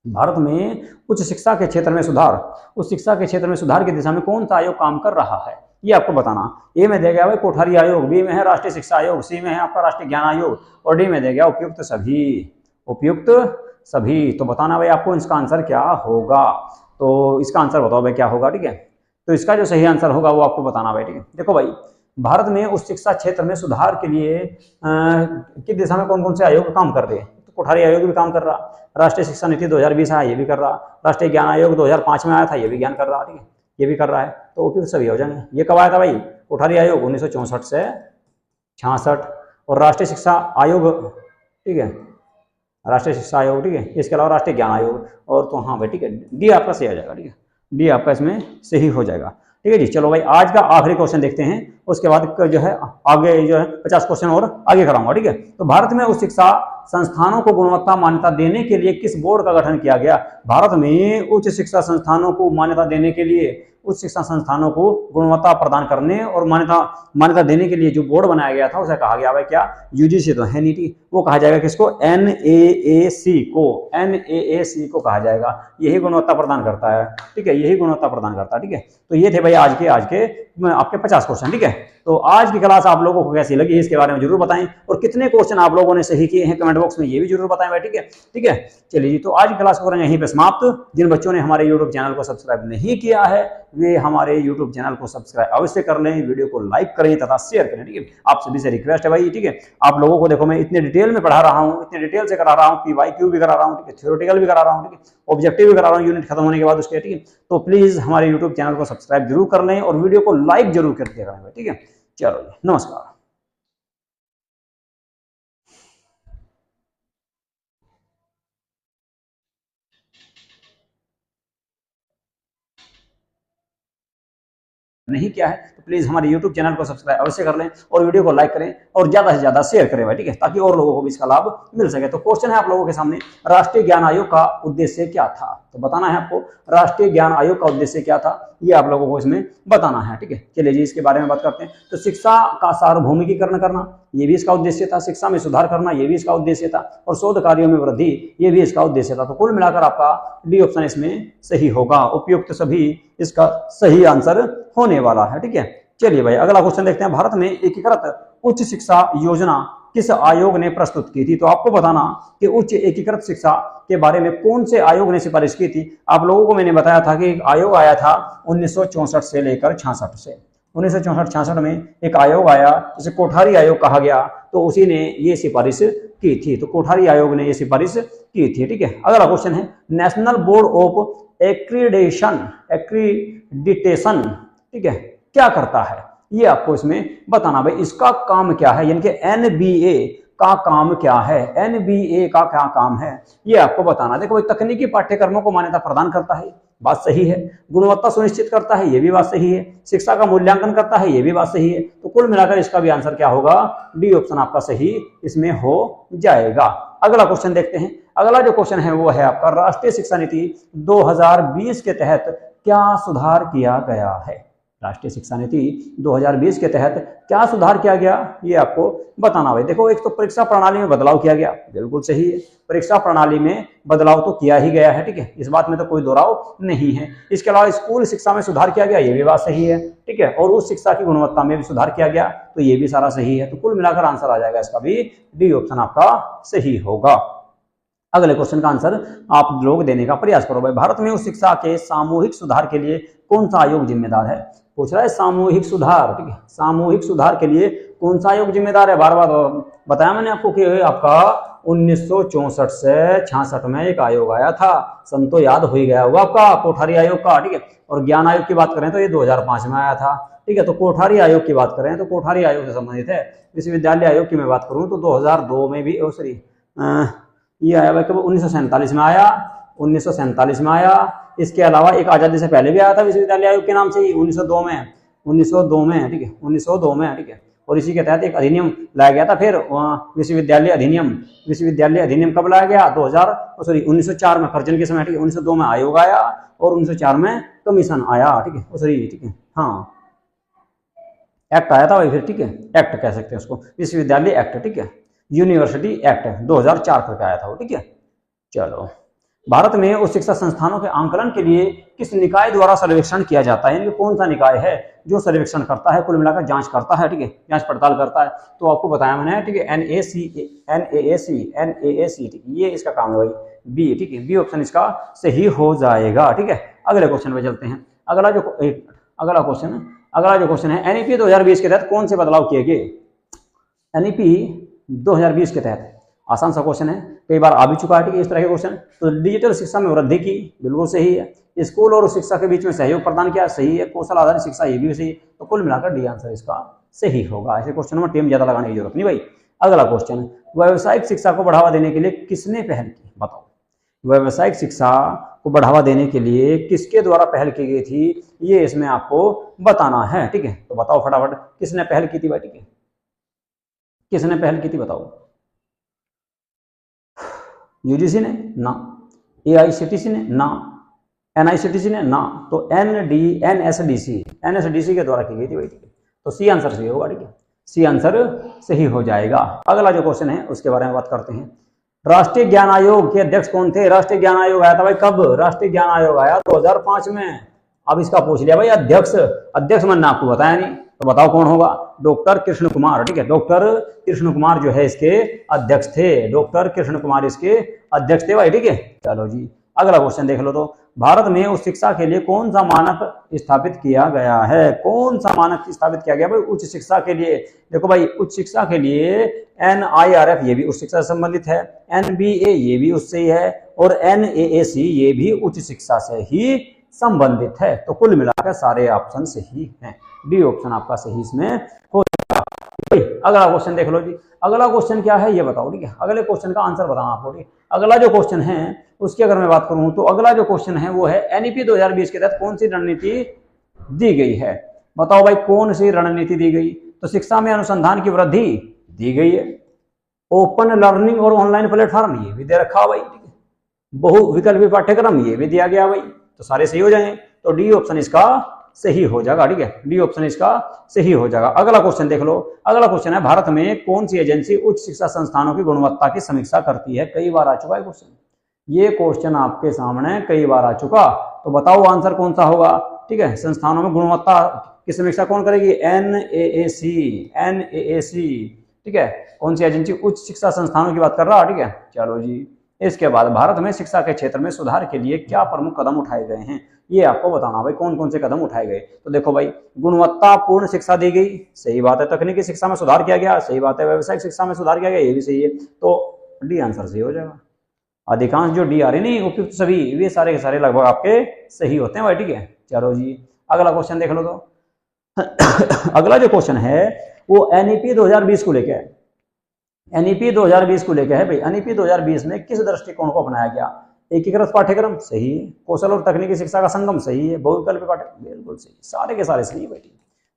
Speaker 1: भारत में उच्च शिक्षा के क्षेत्र में सुधार, उच्च शिक्षा के क्षेत्र में सुधार की दिशा में कौन सा आयोग काम कर रहा है, ये आपको बताना। ए में दिया गया है कोठारी आयोग, बी में है राष्ट्रीय शिक्षा आयोग, सी में है आपका राष्ट्रीय ज्ञान आयोग और डी में दिया गया उपयुक्त सभी। तो बताना भाई आपको इसका आंसर क्या होगा, तो इसका आंसर बताओ भाई क्या होगा, ठीक है। तो इसका जो सही आंसर होगा वो आपको बताना भाई, ठीक है। देखो भाई, भारत में उच्च शिक्षा क्षेत्र में सुधार के लिए किस दिशा में कौन कौन से आयोग काम कर रहे हैं, तो कोठारी आयोग भी काम कर रहा, राष्ट्रीय शिक्षा नीति 2020 आया ये भी कर रहा, राष्ट्रीय ज्ञान आयोग 2005 में आया था ये भी ज्ञान कर रहा, ठीक है, ये भी कर रहा है, तो उपयुक्त सभी हो जाएंगे। ये कब आया था भाई, कोठारी आयोग 1964 से 66 और राष्ट्रीय शिक्षा आयोग, ठीक है, राष्ट्रीय शिक्षा आयोग, ठीक है, इसके अलावा राष्ट्रीय ज्ञान आयोग, और तो हाँ भाई ठीक है, डी आपका सही आ जाएगा, ठीक है, डी आपका इसमें सही हो जाएगा, ठीक है जी। चलो भाई आज का आखिरी क्वेश्चन देखते हैं, उसके बाद जो है आगे जो है 50 क्वेश्चन और आगे कराऊंगा, ठीक है। तो भारत में उच्च शिक्षा संस्थानों को गुणवत्ता मान्यता देने के लिए किस बोर्ड का गठन किया गया, भारत में उच्च शिक्षा संस्थानों को मान्यता देने के लिए, उच्च शिक्षा संस्थानों को गुणवत्ता प्रदान करने और मान्यता देने के लिए जो बोर्ड बनाया गया था उसे कहा गया भाई क्या, UGC तो है नहीं, वो कहा जाएगा किसको, NAAC को कहा जाएगा, यही गुणवत्ता प्रदान करता है, ठीक है, यही गुणवत्ता प्रदान करता है, ठीक है। तो ये थे भाई आज के आपके 50 क्वेश्चन, ठीक है। तो आज की क्लास आप लोगों को कैसी लगी इसके बारे में जरूर बताएं, और कितने क्वेश्चन आप लोगों ने सही किए हैं कमेंट बॉक्स में ये भी जरूर बताएं भाई, ठीक है, ठीक है। चलिए जी, तो आज की क्लास को करें यहीं पे समाप्त। जिन बच्चों ने हमारे यूट्यूब चैनल को सब्सक्राइब नहीं किया है वे हमारे यूट्यूब चैनल को सब्सक्राइब अवश्य कर लें, वीडियो को लाइक करें तथा शेयर करें, ठीक है। आप सभी से रिक्वेस्ट है भाई, ठीक है, आप लोगों को देखो मैं इतने डिटेल में पढ़ा रहा हूँ, इतने डिटेल से करा रहा हूँ, PYQ भी करा रहा हूँ, ठीक है, थ्योरेटिकल भी करा रहा हूँ, ठीक है, ऑब्जेक्टिव भी करा रहा हूँ यूनिट खत्म होने के बाद उसके, ठीक है। तो प्लीज हमारे यूट्यूब चैनल को सब्सक्राइब जरूर कर लें और वीडियो को लाइक जरूर करके करें, ठीक है। चलो नमस्कार। नहीं किया है तो प्लीज हमारे YouTube चैनल को सब्सक्राइब अवश्य कर लें और वीडियो को लाइक करें और ज्यादा से ज्यादा शेयर करें भाई, ठीक है, ताकि और लोगों को भी इसका लाभ मिल सके। तो क्वेश्चन है आप लोगों के सामने, राष्ट्रीय ज्ञान आयोग का उद्देश्य क्या था, तो बताना है आपको राष्ट्रीय ज्ञान आयोग का उद्देश्य क्या था, ये आप लोगों को इसमें बताना है, ठीक है। चलिए जी इसके बारे में बात करते हैं। तो शिक्षा का सार्वभौमिकीकरण करना ये भी इसका उद्देश्य था, शिक्षा में सुधार करना ये भी इसका उद्देश्य था, और शोध कार्यों में वृद्धि ये भी इसका उद्देश्य था। तो कुल मिलाकर आपका डी ऑप्शन इसमें सही होगा, उपयुक्त सभी इसका सही आंसर होने वाला है, ठीक है। चलिए भाई अगला क्वेश्चन देखते हैं, भारत में एकीकृत उच्च शिक्षा योजना किस आयोग ने प्रस्तुत की थी, तो आपको बताना कि उच्च एकीकृत शिक्षा के बारे में कौन से आयोग ने सिफारिश की थी। आप लोगों को मैंने बताया था कि एक आयोग आया था 1964 से लेकर 66 से, 1964-66 में एक आयोग आया जिसे कोठारी आयोग कहा गया, तो उसी ने ये सिफारिश की थी, तो कोठारी आयोग ने ये सिफारिश की थी, ठीक है। अगला क्वेश्चन है, नेशनल बोर्ड ऑफ एक्रीडिटेशन, ठीक है, क्या करता है, ये आपको इसमें बताना भाई, इसका काम क्या है, यानी कि NBA का काम क्या है, NBA का क्या काम है, ये आपको बताना। देखो भाई तकनीकी पाठ्यक्रमों को मान्यता प्रदान करता है, बात सही है, गुणवत्ता सुनिश्चित करता है, ये भी बात सही है, शिक्षा का मूल्यांकन करता है, ये भी बात सही है। तो कुल मिलाकर इसका भी आंसर क्या होगा, डी ऑप्शन आपका सही इसमें हो जाएगा। अगला क्वेश्चन देखते हैं। अगला जो क्वेश्चन है वो है आपका, राष्ट्रीय शिक्षा नीति 2020 के तहत क्या सुधार किया गया है, राष्ट्रीय शिक्षा नीति 2020 के तहत क्या सुधार किया गया, ये आपको बताना भाई। देखो, एक तो परीक्षा प्रणाली में बदलाव किया गया, बिल्कुल सही है, परीक्षा प्रणाली में बदलाव तो किया ही गया है, ठीक है, इस बात में तो कोई दोहराव नहीं है। इसके अलावा स्कूल शिक्षा में सुधार किया गया, ये भी बात सही है, ठीक है, और उस शिक्षा की गुणवत्ता में भी सुधार किया गया, तो ये भी सारा सही है। तो कुल मिलाकर आंसर आ जाएगा इसका भी डी ऑप्शन आपका सही होगा। अगले क्वेश्चन का आंसर आप लोग देने का प्रयास करो भाई। भारत में उच्च शिक्षा के सामूहिक सुधार के लिए कौन सा आयोग जिम्मेदार है? पूछ रहा है सामूहिक सुधार, ठीक है, सामूहिक सुधार के लिए कौन सा आयोग जिम्मेदार है? बार बार बताया मैंने आपको कि आपका 1964 से 66 में एक आयोग आया था, सन तो याद हो ही गया होगा आपका, कोठारी आयोग का, ठीक है। और ज्ञान आयोग की बात करें तो ये 2005 में आया था, ठीक है। तो कोठारी आयोग की बात करें तो कोठारी आयोग से संबंधित है। विश्वविद्यालय आयोग की मैं बात करूं तो 2002 में भी ये आया भाई, कब 1947 में आया, 1947 में आया। इसके अलावा एक आजादी से पहले भी आया था विश्वविद्यालय आयोग के नाम से ही 1902 में, ठीक है, 1902 में, ठीक है। और इसी के तहत एक अधिनियम लाया गया था फिर विश्वविद्यालय अधिनियम कब लाया गया? 1904 में, कर्जन के समय, ठीक है। 1902 में आयोग आया और 1904 में कमीशन आया, ठीक है, ठीक है, हाँ, एक्ट आया था भाई फिर, ठीक है, एक्ट कह सकते हैं उसको, विश्वविद्यालय एक्ट, ठीक है, यूनिवर्सिटी एक्ट 2004 करके आया था वो, ठीक है। चलो, भारत में उच्च शिक्षा संस्थानों के आंकलन के लिए किस निकाय द्वारा सर्वेक्षण किया जाता है? यानी कौन सा निकाय है जो सर्वेक्षण करता है, कुल मिलाकर जांच करता है, ठीक है, जांच पड़ताल करता है? तो आपको बताया मैंने, ठीक है, NAAC, ठीक है, ये इसका काम है भाई, बी, ठीक है, बी ऑप्शन इसका सही हो जाएगा, ठीक है। अगले क्वेश्चन पे चलते हैं। अगला जो क्वेश्चन है, NEP 2020 के तहत कौन से बदलाव किए गए? NEP 2020 के तहत, आसान सा क्वेश्चन है, कई बार आ भी चुका है, ठीक है, इस तरह के क्वेश्चन। तो डिजिटल शिक्षा में वृद्धि की, बिल्कुल सही है। स्कूल और शिक्षा के बीच में सहयोग प्रदान किया, सही है। कौशल आधारित शिक्षा, ये भी सही है। तो कुल मिलाकर डी आंसर इसका सही होगा। ऐसे क्वेश्चन में टेम ज्यादा लगाने की जरूरत नहीं भाई। अगला क्वेश्चन, व्यावसायिक शिक्षा को बढ़ावा देने के लिए किसने पहल की? बताओ, व्यावसायिक शिक्षा को बढ़ावा देने के लिए किसके द्वारा पहल की गई थी, ये इसमें आपको बताना है, ठीक है। तो बताओ फटाफट, किसने पहल की थी भाई, ठीक है, किसने पहल की थी बताओ? यूजीसी ने? ना। AICTC ने? ना। NICTC ने? ना। तो NSDC के द्वारा की गई थी भाई, ठीक है। तो सी आंसर सही होगा, ठीक है, सी आंसर सही हो जाएगा। अगला जो क्वेश्चन है उसके बारे में बात करते हैं। राष्ट्रीय ज्ञान आयोग के अध्यक्ष कौन थे? राष्ट्रीय ज्ञान आयोग आया था भाई कब? राष्ट्रीय ज्ञान आयोग आया 2005 में। अब इसका पूछ लिया भाई, अध्यक्ष मैंने आपको बताया नहीं, तो बताओ कौन होगा? डॉक्टर कृष्ण कुमार, ठीक है, डॉक्टर कृष्ण कुमार जो है इसके अध्यक्ष थे, डॉक्टर कृष्ण कुमार इसके अध्यक्ष थे भाई, ठीक है। चलो जी, अगला क्वेश्चन देख लो। तो भारत में उच्च शिक्षा के लिए कौन सा मानक स्थापित किया गया है? कौन सा मानक स्थापित किया गया भाई उच्च शिक्षा के लिए? देखो भाई, उच्च शिक्षा के लिए NIRF, ये भी उच्च शिक्षा से संबंधित है, NBA ये भी उससे ही है, और NAAC ये भी उच्च शिक्षा से ही संबंधित है। तो कुल मिलाकर सारे ऑप्शन सही हैं, डी ऑप्शन आपका सही इसमें हो जाएगा। अगला क्वेश्चन देख लो जी। अगला क्वेश्चन क्या है ये बताओ, ठीक है, अगले क्वेश्चन का आंसर बताना आपको, ठीक है। अगला जो क्वेश्चन है उसकी अगर मैं बात करूं तो अगला जो क्वेश्चन है वो है NEP 2020 के तहत कौन सी रणनीति दी गई है? बताओ भाई, कौन सी रणनीति दी गई? तो शिक्षा में अनुसंधान की वृद्धि दी गई है, ओपन लर्निंग और ऑनलाइन प्लेटफॉर्म ये भी दे रखा भाई, ठीक है, बहुविकल्पी पाठ्यक्रम ये भी दिया गया भाई। तो सारे सही हो जाएंगे, तो डी ऑप्शन इसका सही हो जाएगा, ठीक है, डी ऑप्शन इसका सही हो जाएगा। अगला क्वेश्चन देख लो। अगला क्वेश्चन है, भारत में कौन सी एजेंसी उच्च शिक्षा संस्थानों की गुणवत्ता की समीक्षा करती है? कई बार आ चुका है क्वेश्चन, ये क्वेश्चन आपके सामने कई बार आ चुका, तो बताओ आंसर कौन सा होगा, ठीक है। संस्थानों में गुणवत्ता की समीक्षा कौन करेगी? NAAC, ठीक है, कौन सी एजेंसी उच्च शिक्षा संस्थानों की बात कर रहा है, ठीक है। चलो जी, इसके बाद भारत में शिक्षा के क्षेत्र में सुधार के लिए क्या प्रमुख कदम उठाए गए हैं, ये आपको बताना भाई, कौन कौन से कदम उठाए गए। तो देखो भाई, गुणवत्तापूर्ण शिक्षा दी गई, सही बात है। तकनीकी शिक्षा में सुधार किया गया, सही बात है। व्यावसायिक शिक्षा में सुधार किया गया, ये भी सही है। तो डी आंसर सही हो जाएगा। अधिकांश जो डी आ रही नहीं उपयुक्त सभी, वे सारे के सारे लगभग आपके सही होते हैं भाई, ठीक है। चलो जी, अगला क्वेश्चन देख लो। तो अगला जो क्वेश्चन है वो NEP 2020 को लेकर है। NEP 2020 को लेकर है भाई। NEP 2020 में किस दृष्टिकोण को अपनाया गया? एकीकृत पाठ्यक्रम, सही है। कौशल और तकनीकी शिक्षा का संगम, सही है। बहुविकल्पी पाठ्यक्रम, बिल्कुल सही। सारे के सारे सही है बेटी,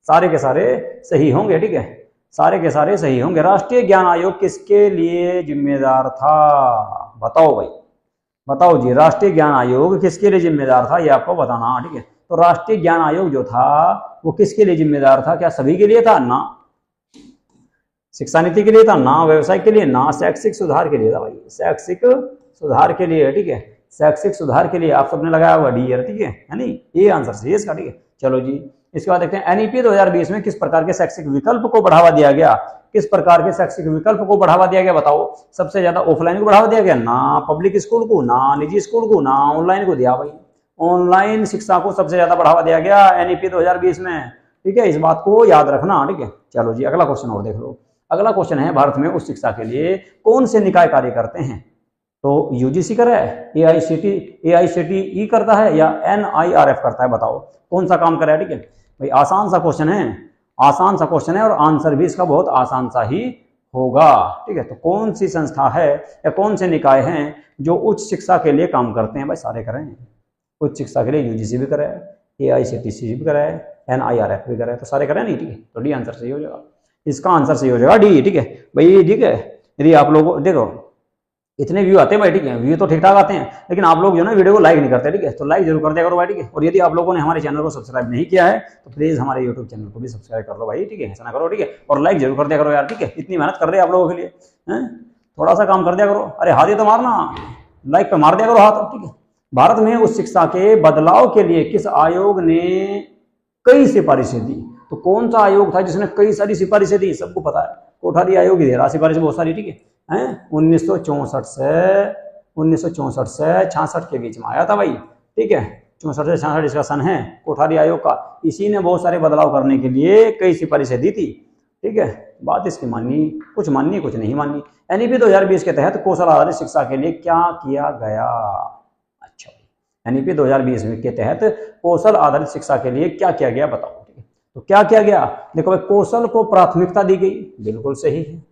Speaker 1: सारे के सारे सही होंगे, ठीक है, सारे के सारे सही होंगे। राष्ट्रीय ज्ञान आयोग किसके लिए जिम्मेदार था? बताओ भाई, बताओ जी, राष्ट्रीय ज्ञान आयोग किसके लिए जिम्मेदार था, ये आपको बताना, ठीक है। तो राष्ट्रीय ज्ञान आयोग जो था वो किसके लिए जिम्मेदार था? क्या सभी के लिए था? ना। शिक्षा नीति के लिए था ना, व्यवसाय के लिए ना, शैक्षिक सुधार के लिए था भाई, शैक्षिक सुधार के लिए। ठीक है, शैक्षिक सुधार के लिए आप सबने लगाया हुआ डी ईयर। ठीक है, यानी ये आंसर सही है इसका। ठीक है, चलो जी इसके बाद देखते हैं एनईपी 2020 में किस प्रकार के शैक्षिक विकल्प को बढ़ावा दिया गया? किस प्रकार के शैक्षिक विकल्प को बढ़ावा दिया गया बताओ? सबसे ज्यादा ऑफलाइन को बढ़ावा दिया गया ना, पब्लिक स्कूल को ना, निजी स्कूल को ना, ऑनलाइन को दिया भाई। ऑनलाइन शिक्षा को सबसे ज्यादा बढ़ावा दिया गया एनईपी 2020 में। ठीक है, इस बात को याद रखना। ठीक है, चलो जी अगला क्वेश्चन और देख लो। अगला क्वेश्चन है भारत में उच्च शिक्षा के लिए कौन से निकाय कार्य करते हैं? तो यूजीसी कर रहा है, एआईसीटीई करता है या एनआईआरएफ करता है? बताओ कौन सा काम कर रहा है? ठीक है भाई, आसान सा क्वेश्चन है, आसान सा क्वेश्चन है और आंसर भी इसका बहुत आसान सा ही होगा। ठीक है, तो कौन सी संस्था है या कौन से निकाय हैं जो उच्च शिक्षा के लिए काम करते हैं? भाई सारे कर रहे हैं। उच्च शिक्षा के लिए यूजीसी भी कर रहा है, एआईसीटीई भी कर रहा है, एनआईआरएफ भी कर रहा है, तो सारे कर रहे हैं नहीं? ठीक है, तो डी आंसर सही हो जाएगा, इसका आंसर सही हो जाएगा डी। ठीक है भाई, ठीक है। यदि आप लोग देखो इतने व्यू आते हैं भाई, ठीक है, व्यू तो ठीक ठाक आते हैं, लेकिन आप लोग जो ना वीडियो को लाइक नहीं करते। ठीक है, तो लाइक जरूर कर दिया करो भाई। ठीक है, और यदि आप लोगों ने हमारे चैनल को सब्सक्राइब नहीं किया है तो प्लीज हमारे यूट्यूब चैनल को भी सब्सक्राइब कर लो भाई। ठीक है, ऐसा ना करो। ठीक है, और लाइक जरूर कर दिया करो यार। ठीक है, इतनी मेहनत कर रहे हैं आप लोगों के लिए, थोड़ा सा काम कर दिया करो। अरे हाथ ही तो मारना, लाइक पे मार दिया करो हाथ। ठीक है, भारत में उच्च शिक्षा के बदलाव के लिए किस आयोग ने कई सिफारिशें दी? तो कौन सा आयोग था जिसने कई सारी सिफारिशें दी? सबको पता है, कोठारी आयोग ही दे रहा सिफारिश बहुत सारी। ठीक है, 1964 से 66 के बीच में आया था भाई। ठीक है, 64 से 66 इसका सन है कोठारी आयोग का। इसी ने बहुत सारे बदलाव करने के लिए कई सिफारिशें दी थी। ठीक है, बात इसकी माननी कुछ नहीं माननी। एनईपी 2020 के तहत कौशल आधारित शिक्षा के लिए क्या किया गया? अच्छा, एनईपी 2020 के तहत कौशल आधारित शिक्षा के लिए क्या किया गया बताओ? ठीक है, तो क्या किया गया? देखो भाई, कौशल को प्राथमिकता दी गई, बिल्कुल सही है।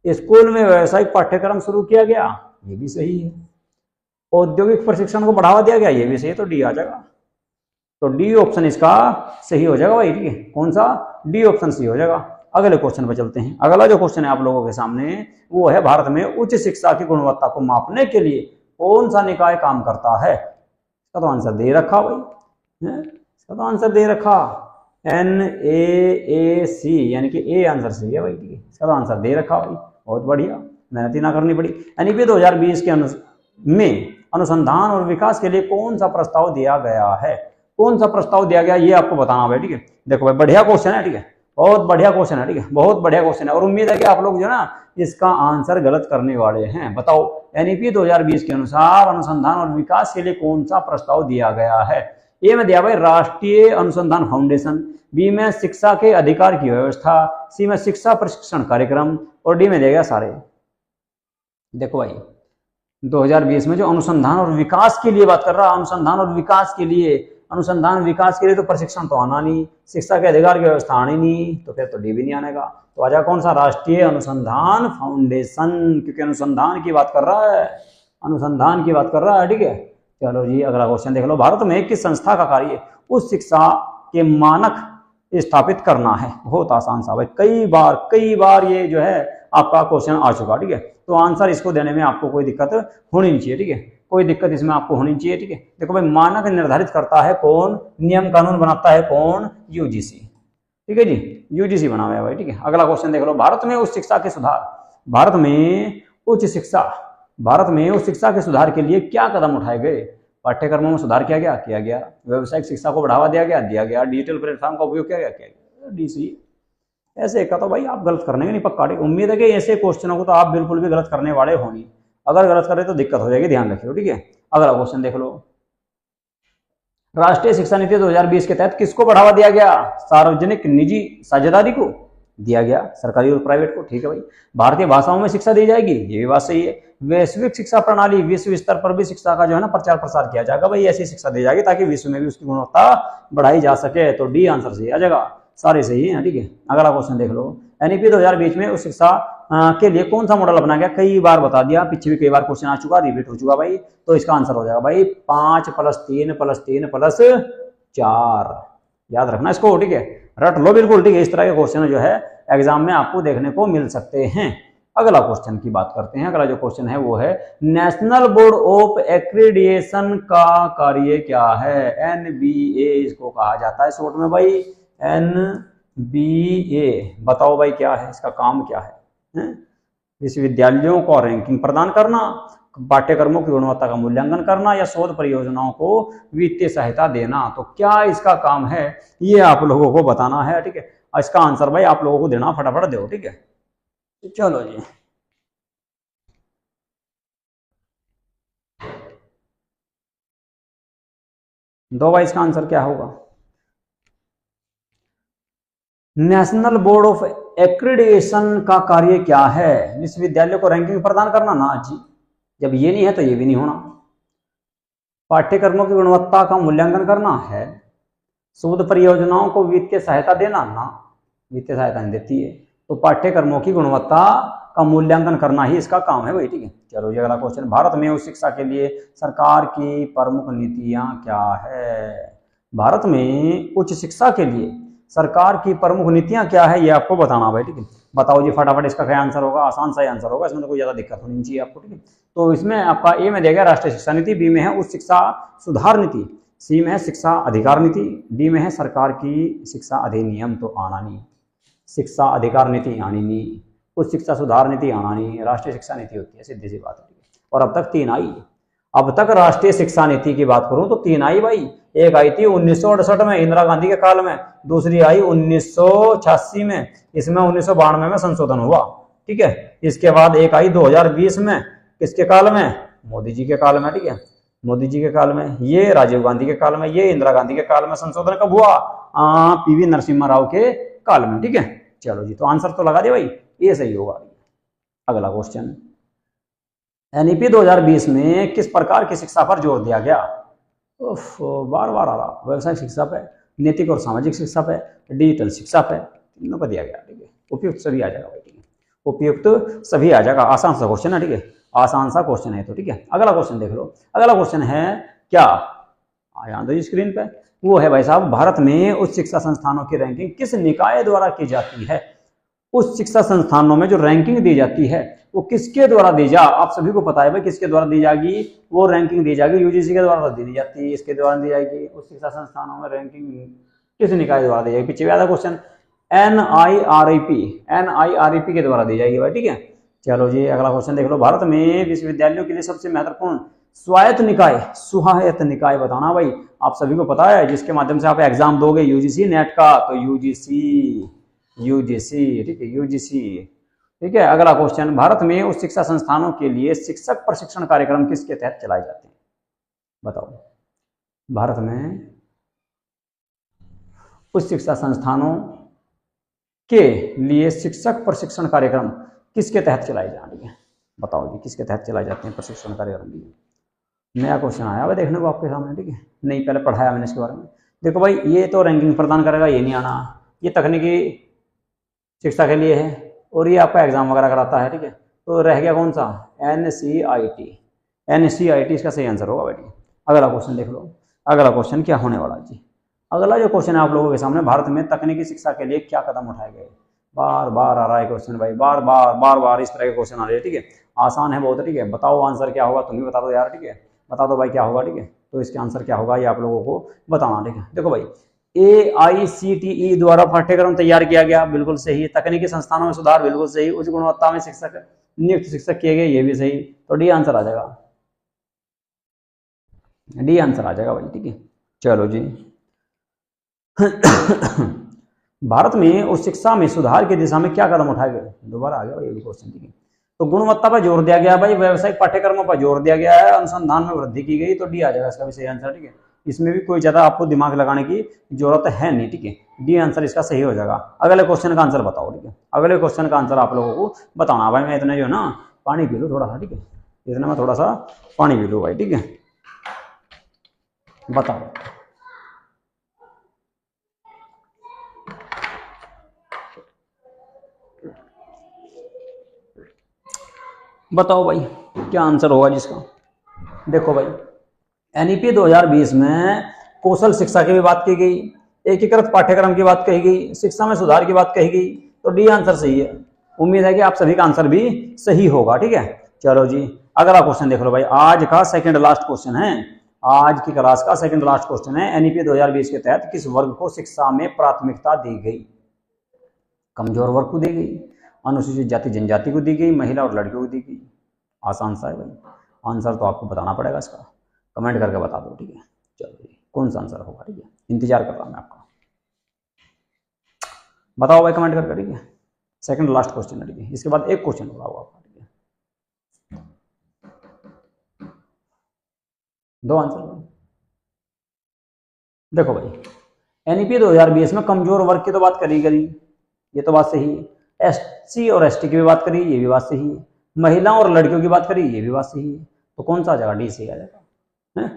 Speaker 1: स्कूल में व्यावसायिक पाठ्यक्रम शुरू किया गया, ये भी सही है। औद्योगिक प्रशिक्षण को बढ़ावा दिया गया, ये भी सही है, तो डी आ जाएगा। तो डी ऑप्शन इसका सही हो जाएगा भाई। ठीक है, कौन सा? डी ऑप्शन सही हो जाएगा। अगले क्वेश्चन पर चलते हैं। अगला जो क्वेश्चन है आप लोगों के सामने वो है भारत में उच्च शिक्षा की गुणवत्ता को मापने के लिए कौन सा निकाय काम करता है? इसका तो आंसर दे रखा भाई, इसका तो आंसर दे रखा NAAC, यानी कि ए आंसर सही है भाई। ठीक है, इसका तो आंसर दे रखा भाई, बहुत बढ़िया, मेहनत ही ना करनी पड़ी। एनईपी 2020 के में अनुसंधान और विकास के लिए कौन सा प्रस्ताव दिया गया है? कौन सा प्रस्ताव दिया गया ये आपको बताना भाई। ठीक है, देखो भाई बढ़िया क्वेश्चन है। ठीक है, बहुत बढ़िया क्वेश्चन है। ठीक है, बहुत बढ़िया क्वेश्चन है और उम्मीद है कि आप लोग जो ना इसका आंसर गलत करने वाले हैं। बताओ एनईपी 2020 के अनुसार अनुसंधान और विकास के लिए कौन सा प्रस्ताव दिया गया है? ए में दिया भाई राष्ट्रीय अनुसंधान फाउंडेशन, बी में शिक्षा के अधिकार की व्यवस्था, सी में शिक्षा प्रशिक्षण कार्यक्रम और डी में दिया गया सारे। देखो भाई 2020 में जो अनुसंधान और विकास के लिए बात कर रहा है, अनुसंधान और विकास के लिए तो प्रशिक्षण तो आना नहीं, शिक्षा के अधिकार की व्यवस्था आनी नहीं, तो फिर तो डी भी नहीं आनेगा। तो आ जाएगा कौन सा? राष्ट्रीय अनुसंधान फाउंडेशन, क्योंकि अनुसंधान की बात कर रहा है, अनुसंधान की बात कर रहा है। ठीक है, चलो जी अगला क्वेश्चन देख लो। भारत में किस संस्था का कार्य उच्च शिक्षा के मानक स्थापित करना है? बहुत आसान सा भाई, कई बार ये जो है आपका क्वेश्चन आ चुका। ठीक है, तो आंसर इसको देने में आपको कोई दिक्कत होनी नहीं चाहिए। ठीक है, कोई दिक्कत इसमें आपको होनी चाहिए। ठीक है, देखो भाई मानक निर्धारित करता है कौन? नियम कानून बनाता है कौन? यूजीसी। ठीक है जी, यूजीसी बना हुआ है भाई। ठीक है, अगला क्वेश्चन देख लो। भारत में उच्च शिक्षा के सुधार, भारत में उच्च शिक्षा के सुधार के लिए क्या कदम उठाए गए? पाठ्यक्रमों में सुधार किया गया, व्यावसायिक शिक्षा को बढ़ावा दिया गया, डिजिटल प्लेटफॉर्म का उपयोग किया गया, डीसी। ऐसे का तो भाई आप गलत करने के नहीं पक्का। उम्मीद है कि ऐसे क्वेश्चनों को तो आप बिल्कुल भी गलत करने वाले हो नहीं, अगर गलत करें तो दिक्कत हो जाएगी, ध्यान रखियो। ठीक है, अगला क्वेश्चन देख लो। राष्ट्रीय शिक्षा नीति 2020 के तहत किसको बढ़ावा दिया गया? सार्वजनिक निजी साझेदारी को दिया गया, सरकारी और प्राइवेट को। ठीक है भाई, भारतीय भाषाओं में शिक्षा दी जाएगी, ये भी बात सही है। वैश्विक शिक्षा प्रणाली, विश्व स्तर पर भी शिक्षा का जो है ना प्रचार प्रसार किया जाएगा भाई, ऐसी शिक्षा दी जाएगी ताकि विश्व में भी उसकी गुणवत्ता बढ़ाई जा सके। तो डी आंसर सही आ जाएगा, सारे सही है। ठीक है, अगला क्वेश्चन देख लो। एनईपी 2020 में उस शिक्षा के लिए कौन सा मॉडल अपनाया गया? कई बार बता दिया, पीछे भी कई बार क्वेश्चन आ चुका, रिपीट हो चुका भाई। तो इसका आंसर हो जाएगा भाई 5+3+3+4। याद रखना इसको। ठीक है, रट लो बिल्कुल। ठीक है, इस तरह के क्वेश्चन जो है एग्जाम में आपको देखने को मिल सकते हैं। अगला क्वेश्चन की बात करते हैं। अगला जो क्वेश्चन है वो है नेशनल बोर्ड ऑफ एक्रीडिएशन का कार्य क्या है? NBA इसको कहा जाता है शॉर्ट में भाई, NBA। बताओ भाई क्या है इसका काम, क्या है? विश्वविद्यालयों को रैंकिंग प्रदान करना, पाठ्यक्रमों की गुणवत्ता का मूल्यांकन करना या शोध परियोजनाओं को वित्तीय सहायता देना। तो क्या इसका काम है ये आप लोगों को बताना है, ठीक है। इसका आंसर भाई आप लोगों को देना, फटाफट दो, ठीक है। चलो जी, दो भाई, इसका आंसर क्या होगा? नेशनल बोर्ड ऑफ एक्रीडिएशन का कार्य क्या है? विश्वविद्यालय को रैंकिंग प्रदान करना ना जी, जब ये नहीं है तो ये भी नहीं होना। पाठ्यक्रमों की गुणवत्ता का मूल्यांकन करना है, शोध परियोजनाओं को वित्तीय सहायता देना ना, वित्तीय सहायता नहीं देती है, तो पाठ्यक्रमों की गुणवत्ता का मूल्यांकन करना ही इसका काम है भाई, ठीक है। चलो ये अगला क्वेश्चन, भारत में उच्च शिक्षा के लिए सरकार की प्रमुख नीतियां क्या है? भारत में उच्च शिक्षा के लिए सरकार की प्रमुख नीतियां क्या है ये आपको बताना भाई, ठीक है। बताओ जी फटाफट, इसका क्या आंसर होगा? आसान सा ही आंसर होगा, इसमें तो कोई ज्यादा दिक्कत होनी चाहिए आपको, ठीक है। तो इसमें आपका ए में देगा राष्ट्रीय शिक्षा नीति, बी में है उच्च शिक्षा सुधार नीति, सी में है शिक्षा अधिकार नीति, डी में है सरकार की शिक्षा अधिनियम। तो आना नहीं, शिक्षा अधिकार नीति आनी नहीं, उच्च शिक्षा सुधार नीति आना नहीं, राष्ट्रीय शिक्षा नीति होती है, सीधी सी बात है, ठीक है। और अब तक 3 आई। अब तक राष्ट्रीय शिक्षा नीति की बात करूं तो 3 आई भाई। एक आई थी 1968 में इंदिरा गांधी के काल में, दूसरी आई 1986 में, इसमें 1992 में संशोधन हुआ, ठीक है। इसके बाद एक आई 2020 में, किसके काल में? मोदी जी के काल में, ठीक है। मोदी जी के काल में, ये राजीव गांधी के काल में, ये इंदिरा गांधी के काल में। संशोधन कब हुआ? PV नरसिम्हा राव के काल में, ठीक है। चलो जी, तो आंसर तो लगा दे भाई, ये सही होगा। अगला क्वेश्चन, NEP 2020 में किस प्रकार की शिक्षा पर जोर दिया गया? बार बार आ रहा, व्यवसायिक शिक्षा पे, नैतिक और सामाजिक शिक्षा पे, डिजिटल शिक्षा पे, तीनों पर दिया गया, ठीक है। उपयुक्त सभी आ जाएगा भाई, ठीक है। उपयुक्त सभी आ जाएगा, आसान सा क्वेश्चन है, ठीक है। आसान सा क्वेश्चन है तो, ठीक है। अगला क्वेश्चन देख लो। अगला क्वेश्चन है क्या, आया दो स्क्रीन पे, वो है भाई साहब, भारत में उच्च शिक्षा संस्थानों की रैंकिंग किस निकाय द्वारा की जाती है? उच्च शिक्षा संस्थानों में जो रैंकिंग दी जाती है वो किसके द्वारा दी जा, आप सभी को पता है भाई किसके द्वारा दी जाएगी? वो रैंकिंग दी जाएगी UGC के द्वारा दी जाती है, इसके द्वारा दी जाएगी। उच्च शिक्षा संस्थानों में रैंकिंग किस निकाय द्वारा दी जाएगी? पीछे भी आधा क्वेश्चन, NIREP के द्वारा दी जाएगी भाई, ठीक है। चलो जी अगला क्वेश्चन देख लो। भारत में विश्वविद्यालयों के लिए सबसे महत्वपूर्ण स्वायत्त निकाय बताना भाई। आप सभी को पता है जिसके माध्यम से आप एग्जाम दोगे UGC नेट का, तो UGC, ठीक है, UGC, ठीक है। अगला क्वेश्चन, भारत में उच्च शिक्षा संस्थानों के लिए शिक्षक प्रशिक्षण कार्यक्रम किसके तहत चलाए जाते हैं? बताओ, भारत में उच्च शिक्षा संस्थानों के लिए शिक्षक प्रशिक्षण कार्यक्रम किसके तहत चलाए जा रही है? बताओ जी, किसके तहत चलाए जाते हैं प्रशिक्षण कार्यक्रम? नया क्वेश्चन आया हुआ, देखने को आपके सामने, ठीक है। नहीं पहले पढ़ाया मैंने इसके बारे में। देखो भाई, ये तो रैंकिंग प्रदान करेगा, ये नहीं आना। ये तकनीकी शिक्षा के लिए है और ये आपका एग्जाम वगैरह कराता है, ठीक है। तो रह गया कौन सा? NCERT इसका सही आंसर होगा बेटी। अगला क्वेश्चन देख लो। अगला क्वेश्चन क्या होने वाला जी? अगला जो क्वेश्चन है आप लोगों के सामने, भारत में तकनीकी शिक्षा के लिए क्या कदम उठाए गए? बार बार आ रहा है क्वेश्चन भाई, बार बार इस तरह के क्वेश्चन आ रहे हैं, ठीक है। आसान है बहुत, ठीक है। बताओ आंसर क्या होगा, तुम ही बता दो यार, ठीक है। बता दो भाई क्या होगा, ठीक है। तो इसके आंसर क्या होगा ये आप लोगों को बताना, ठीक है। देखो भाई, AICTE द्वारा पाठ्यक्रम तैयार किया गया, बिल्कुल सही है। तकनीकी संस्थानों में सुधार, बिल्कुल सही। उच्च गुणवत्ता में शिक्षक नियुक्त शिक्षक किए गए, ये भी सही। तो डी आंसर आ जाएगा, डी आंसर आ जाएगा भाई, ठीक है। चलो जी भारत में उच्च शिक्षा में सुधार की दिशा में क्या कदम उठाए गए? दोबारा आ गया भाई ये भी क्वेश्चन, ठीक है। तो गुणवत्ता पर जोर दिया गया भाई, व्यावसायिक पाठ्यक्रमों पर जोर दिया गया है, अनुसंधान में वृद्धि की गई, तो डी आ जाएगा इसका भी सही आंसर, ठीक है। इसमें भी कोई ज्यादा आपको दिमाग लगाने की जरूरत है नहीं, ठीक है। डी आंसर इसका सही हो जाएगा। अगले क्वेश्चन का आंसर बताओ, ठीक है। अगले क्वेश्चन का आंसर आप लोगों को बताना भाई। मैं इतना जो है ना पानी पी लूँ थोड़ा सा, ठीक है। इतना मैं थोड़ा सा पानी पी लूँ भाई, ठीक है। बताओ, बताओ भाई क्या आंसर होगा जिसका? देखो भाई, NEP 2020 में कौशल शिक्षा की भी बात की गई, एकीकृत पाठ्यक्रम की बात कही गई, शिक्षा में सुधार की बात कही गई, तो डी आंसर सही है। उम्मीद है कि आप सभी का आंसर भी सही होगा। ठीक है, चलो जी अगला क्वेश्चन देख लो भाई। आज का सेकंड लास्ट क्वेश्चन है, आज की क्लास का सेकंड लास्ट क्वेश्चन है। एनईपी 2020 के तहत किस वर्ग को शिक्षा में प्राथमिकता दी गई? कमजोर वर्ग को दी गई, अनुसूचित जाति जनजाति को दी गई, महिला और लड़कियों को दी गई। आसान सा है भाई, आंसर तो आपको बताना पड़ेगा इसका, कमेंट करके बता दो। ठीक है, चलो जी कौन सा आंसर होगा? ठीक है, इंतजार कर रहा हूं मैं आपका, बताओ भाई कमेंट करके। ठीक है, सेकंड लास्ट क्वेश्चन है। ठीक है, इसके बाद एक क्वेश्चन होगा आपका। ठीक है, दो आंसर देखो भाई। एनईपी 2020 में कमजोर वर्ग की तो बात करी गई, ये तो बात सही है। एससी और एसटी की भी बात करी, ये भी बात सही है। महिला और लड़कियों की बात करी, ये भी बात सही है। तो कौन सा आ जाएगा? डी सही आ जाएगा।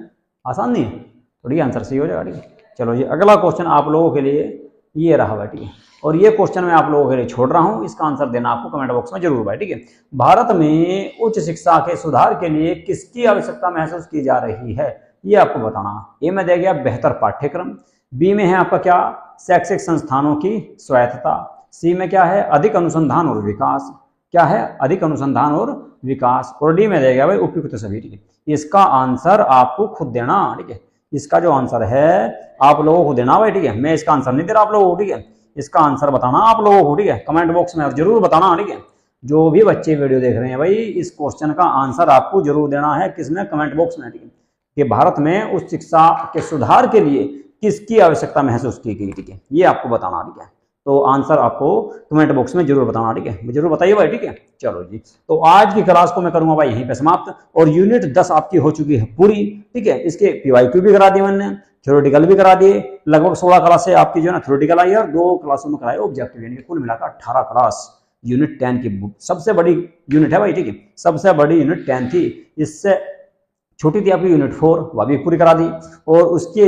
Speaker 1: आसान नहीं है, थोड़ी आंसर सही हो जाएगा। ठीक है, चलो जी अगला क्वेश्चन आप लोगों के लिए ये रहा भाई। ठीक है, और ये क्वेश्चन मैं आप लोगों के लिए छोड़ रहा हूं, इसका आंसर देना आपको कमेंट बॉक्स में जरूर भाई। ठीक है, भारत में उच्च शिक्षा के सुधार के लिए किसकी आवश्यकता महसूस की जा रही है? ये आपको बताना। ए में दिया गया बेहतर पाठ्यक्रम, बी में है आपका क्या? शैक्षिक संस्थानों की स्वायत्तता, सी में क्या है? अधिक अनुसंधान और विकास, क्या है? अधिक अनुसंधान और विकास, और डी में दिया गया भाई उपयुक्त सभी। ठीक है, इसका आंसर आपको खुद देना। ठीक है, इसका जो आंसर है आप लोगों को देना भाई। ठीक है, मैं इसका आंसर नहीं दे रहा आप लोगों को। ठीक है, इसका आंसर बताना आप लोगों को। ठीक है, कमेंट बॉक्स में जरूर बताना। ठीक है, जो भी बच्चे वीडियो देख रहे हैं भाई, इस क्वेश्चन का आंसर आपको जरूर देना है। किसमें? कमेंट बॉक्स में। ठीक है, कि भारत में उच्च शिक्षा के सुधार के लिए किसकी आवश्यकता महसूस की गई? ठीक है, ये आपको बताना। ठीक है, तो आंसर आपको कमेंट बॉक्स में जरूर बताना। ठीक है, जरूर बताइए भाई। ठीक है, चलो जी तो आज की क्लास को मैं करूंगा भाई यहीं पे समाप्त, और यूनिट 10 आपकी हो चुकी है पूरी। ठीक है, इसके पीवाईक्यू भी करा दिए मैंने, थ्योरेटिकल भी करा दिए। लगभग 16 क्लास से आपकी जो है ना थ्योरेटिकल आई, और 2 क्लासों में कराए ऑब्जेक्टिव, यानी कुल मिलाकर 18 क्लास यूनिट 10 की सबसे बड़ी यूनिट है भाई। ठीक है, सबसे बड़ी यूनिट 10 थी। इससे छोटी थी आपकी यूनिट 4, वह भी पूरी करा दी। और उसके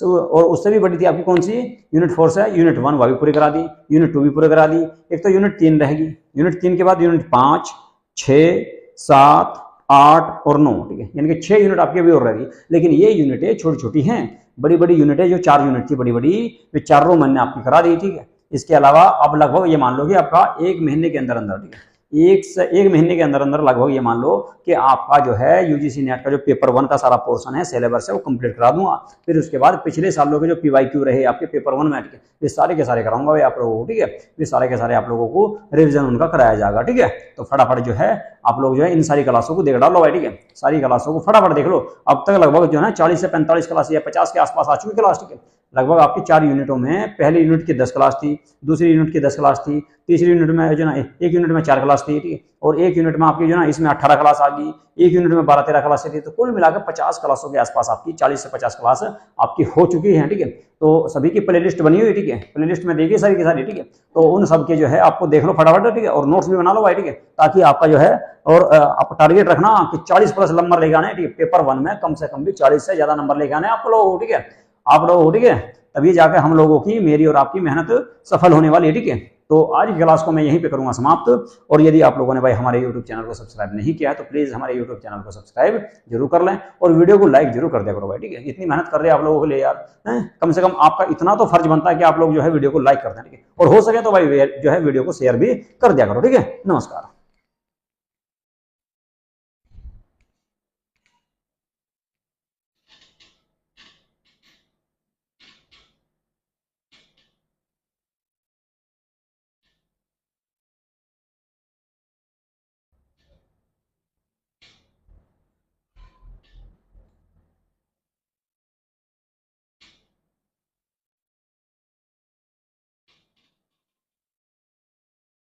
Speaker 1: और उससे भी बड़ी थी आपकी कौन सी? यूनिट 4 से यूनिट 1, वह भी पूरी करा दी। यूनिट 2 भी पूरी करा दी। एक तो यूनिट 3 रहेगी, यूनिट 3 के बाद यूनिट 5, 6, 7, 8 और 9। ठीक है, यानी कि 6 यूनिट आपकी अभी और रहेगी। लेकिन ये यूनिटें छोटी छोटी हैं, बड़ी बड़ी यूनिटें जो 4 यूनिट थी बड़ी बड़ी, वे चारों मैंने आपकी करा दी। ठीक है, इसके अलावा अब लगभग ये मान लो कि आपका 1 महीने के अंदर अंदर, ठीक है, एक महीने के अंदर अंदर लगभग ये मान लो कि आपका जो है यूजीसी नेट का जो पेपर 1 का सारा पोर्शन है सिलेबस है वो कंप्लीट करा दूंगा। फिर उसके बाद पिछले सालों के जो पीवाईक्यू रहे आपके पेपर 1 में, ये सारे के सारे कराऊंगा भाई आप लोगों को। ठीक है, ये सारे के सारे आप लोगों को रिविजन उनका कराया जाएगा। ठीक है, तो फटाफट जो है आप लोग जो है इन सारी क्लासों को देख डालो भाई। ठीक है, सारी क्लासों को फटाफट देख लो। अब तक लगभग जो है 40 से 45 क्लास या 50 के आसपास आ चुकी क्लास। ठीक है, लगभग आपकी 4 यूनिटों में पहली यूनिट की 10 क्लास थी, दूसरी यूनिट की 10 क्लास थी, तीसरी यूनिट में जो ना एक यूनिट में 4 क्लास थी। ठीक है, और एक यूनिट में आपकी जो ना इसमें 18 क्लास आ गई, एक यूनिट में 12-13 क्लास थी। तो कुल मिलाकर 50 क्लासों के आसपास आपकी 40 से 50 क्लास आपकी हो चुकी है। ठीक है, तो सभी की प्लेलिस्ट बनी हुई। ठीक है, प्लेलिस्ट में देखिए सारी की सारी। ठीक है, तो उन सब के जो है आपको देख लो फटाफट। ठीक है, और नोट्स भी बना लो भाई। ठीक है, ताकि आपका जो है और आप टारगेट रखना कि 40 प्लस नंबर लेके आने। ठीक है, पेपर 1 में कम से कम भी 40 से ज्यादा नंबर लेके आने आप लोग। ठीक है, आप लोग। ठीक है, तभी जाकर हम लोगों की, मेरी और आपकी मेहनत सफल होने वाली है। ठीक है, तो आज की क्लास को मैं यहीं पे करूंगा समाप्त। और यदि आप लोगों ने भाई हमारे YouTube चैनल को सब्सक्राइब नहीं किया है तो प्लीज हमारे YouTube चैनल को सब्सक्राइब जरूर कर लें, और वीडियो को लाइक जरूर कर दिया करो भाई। ठीक है, इतनी मेहनत कर रहे हैं आप लोगों के लिए यार, कम से कम आपका इतना तो फर्ज बनता है कि आप लोग जो है वीडियो को लाइक कर दें। ठीक है, और हो सके तो भाई जो है वीडियो को शेयर भी कर दिया करो। ठीक है, नमस्कार।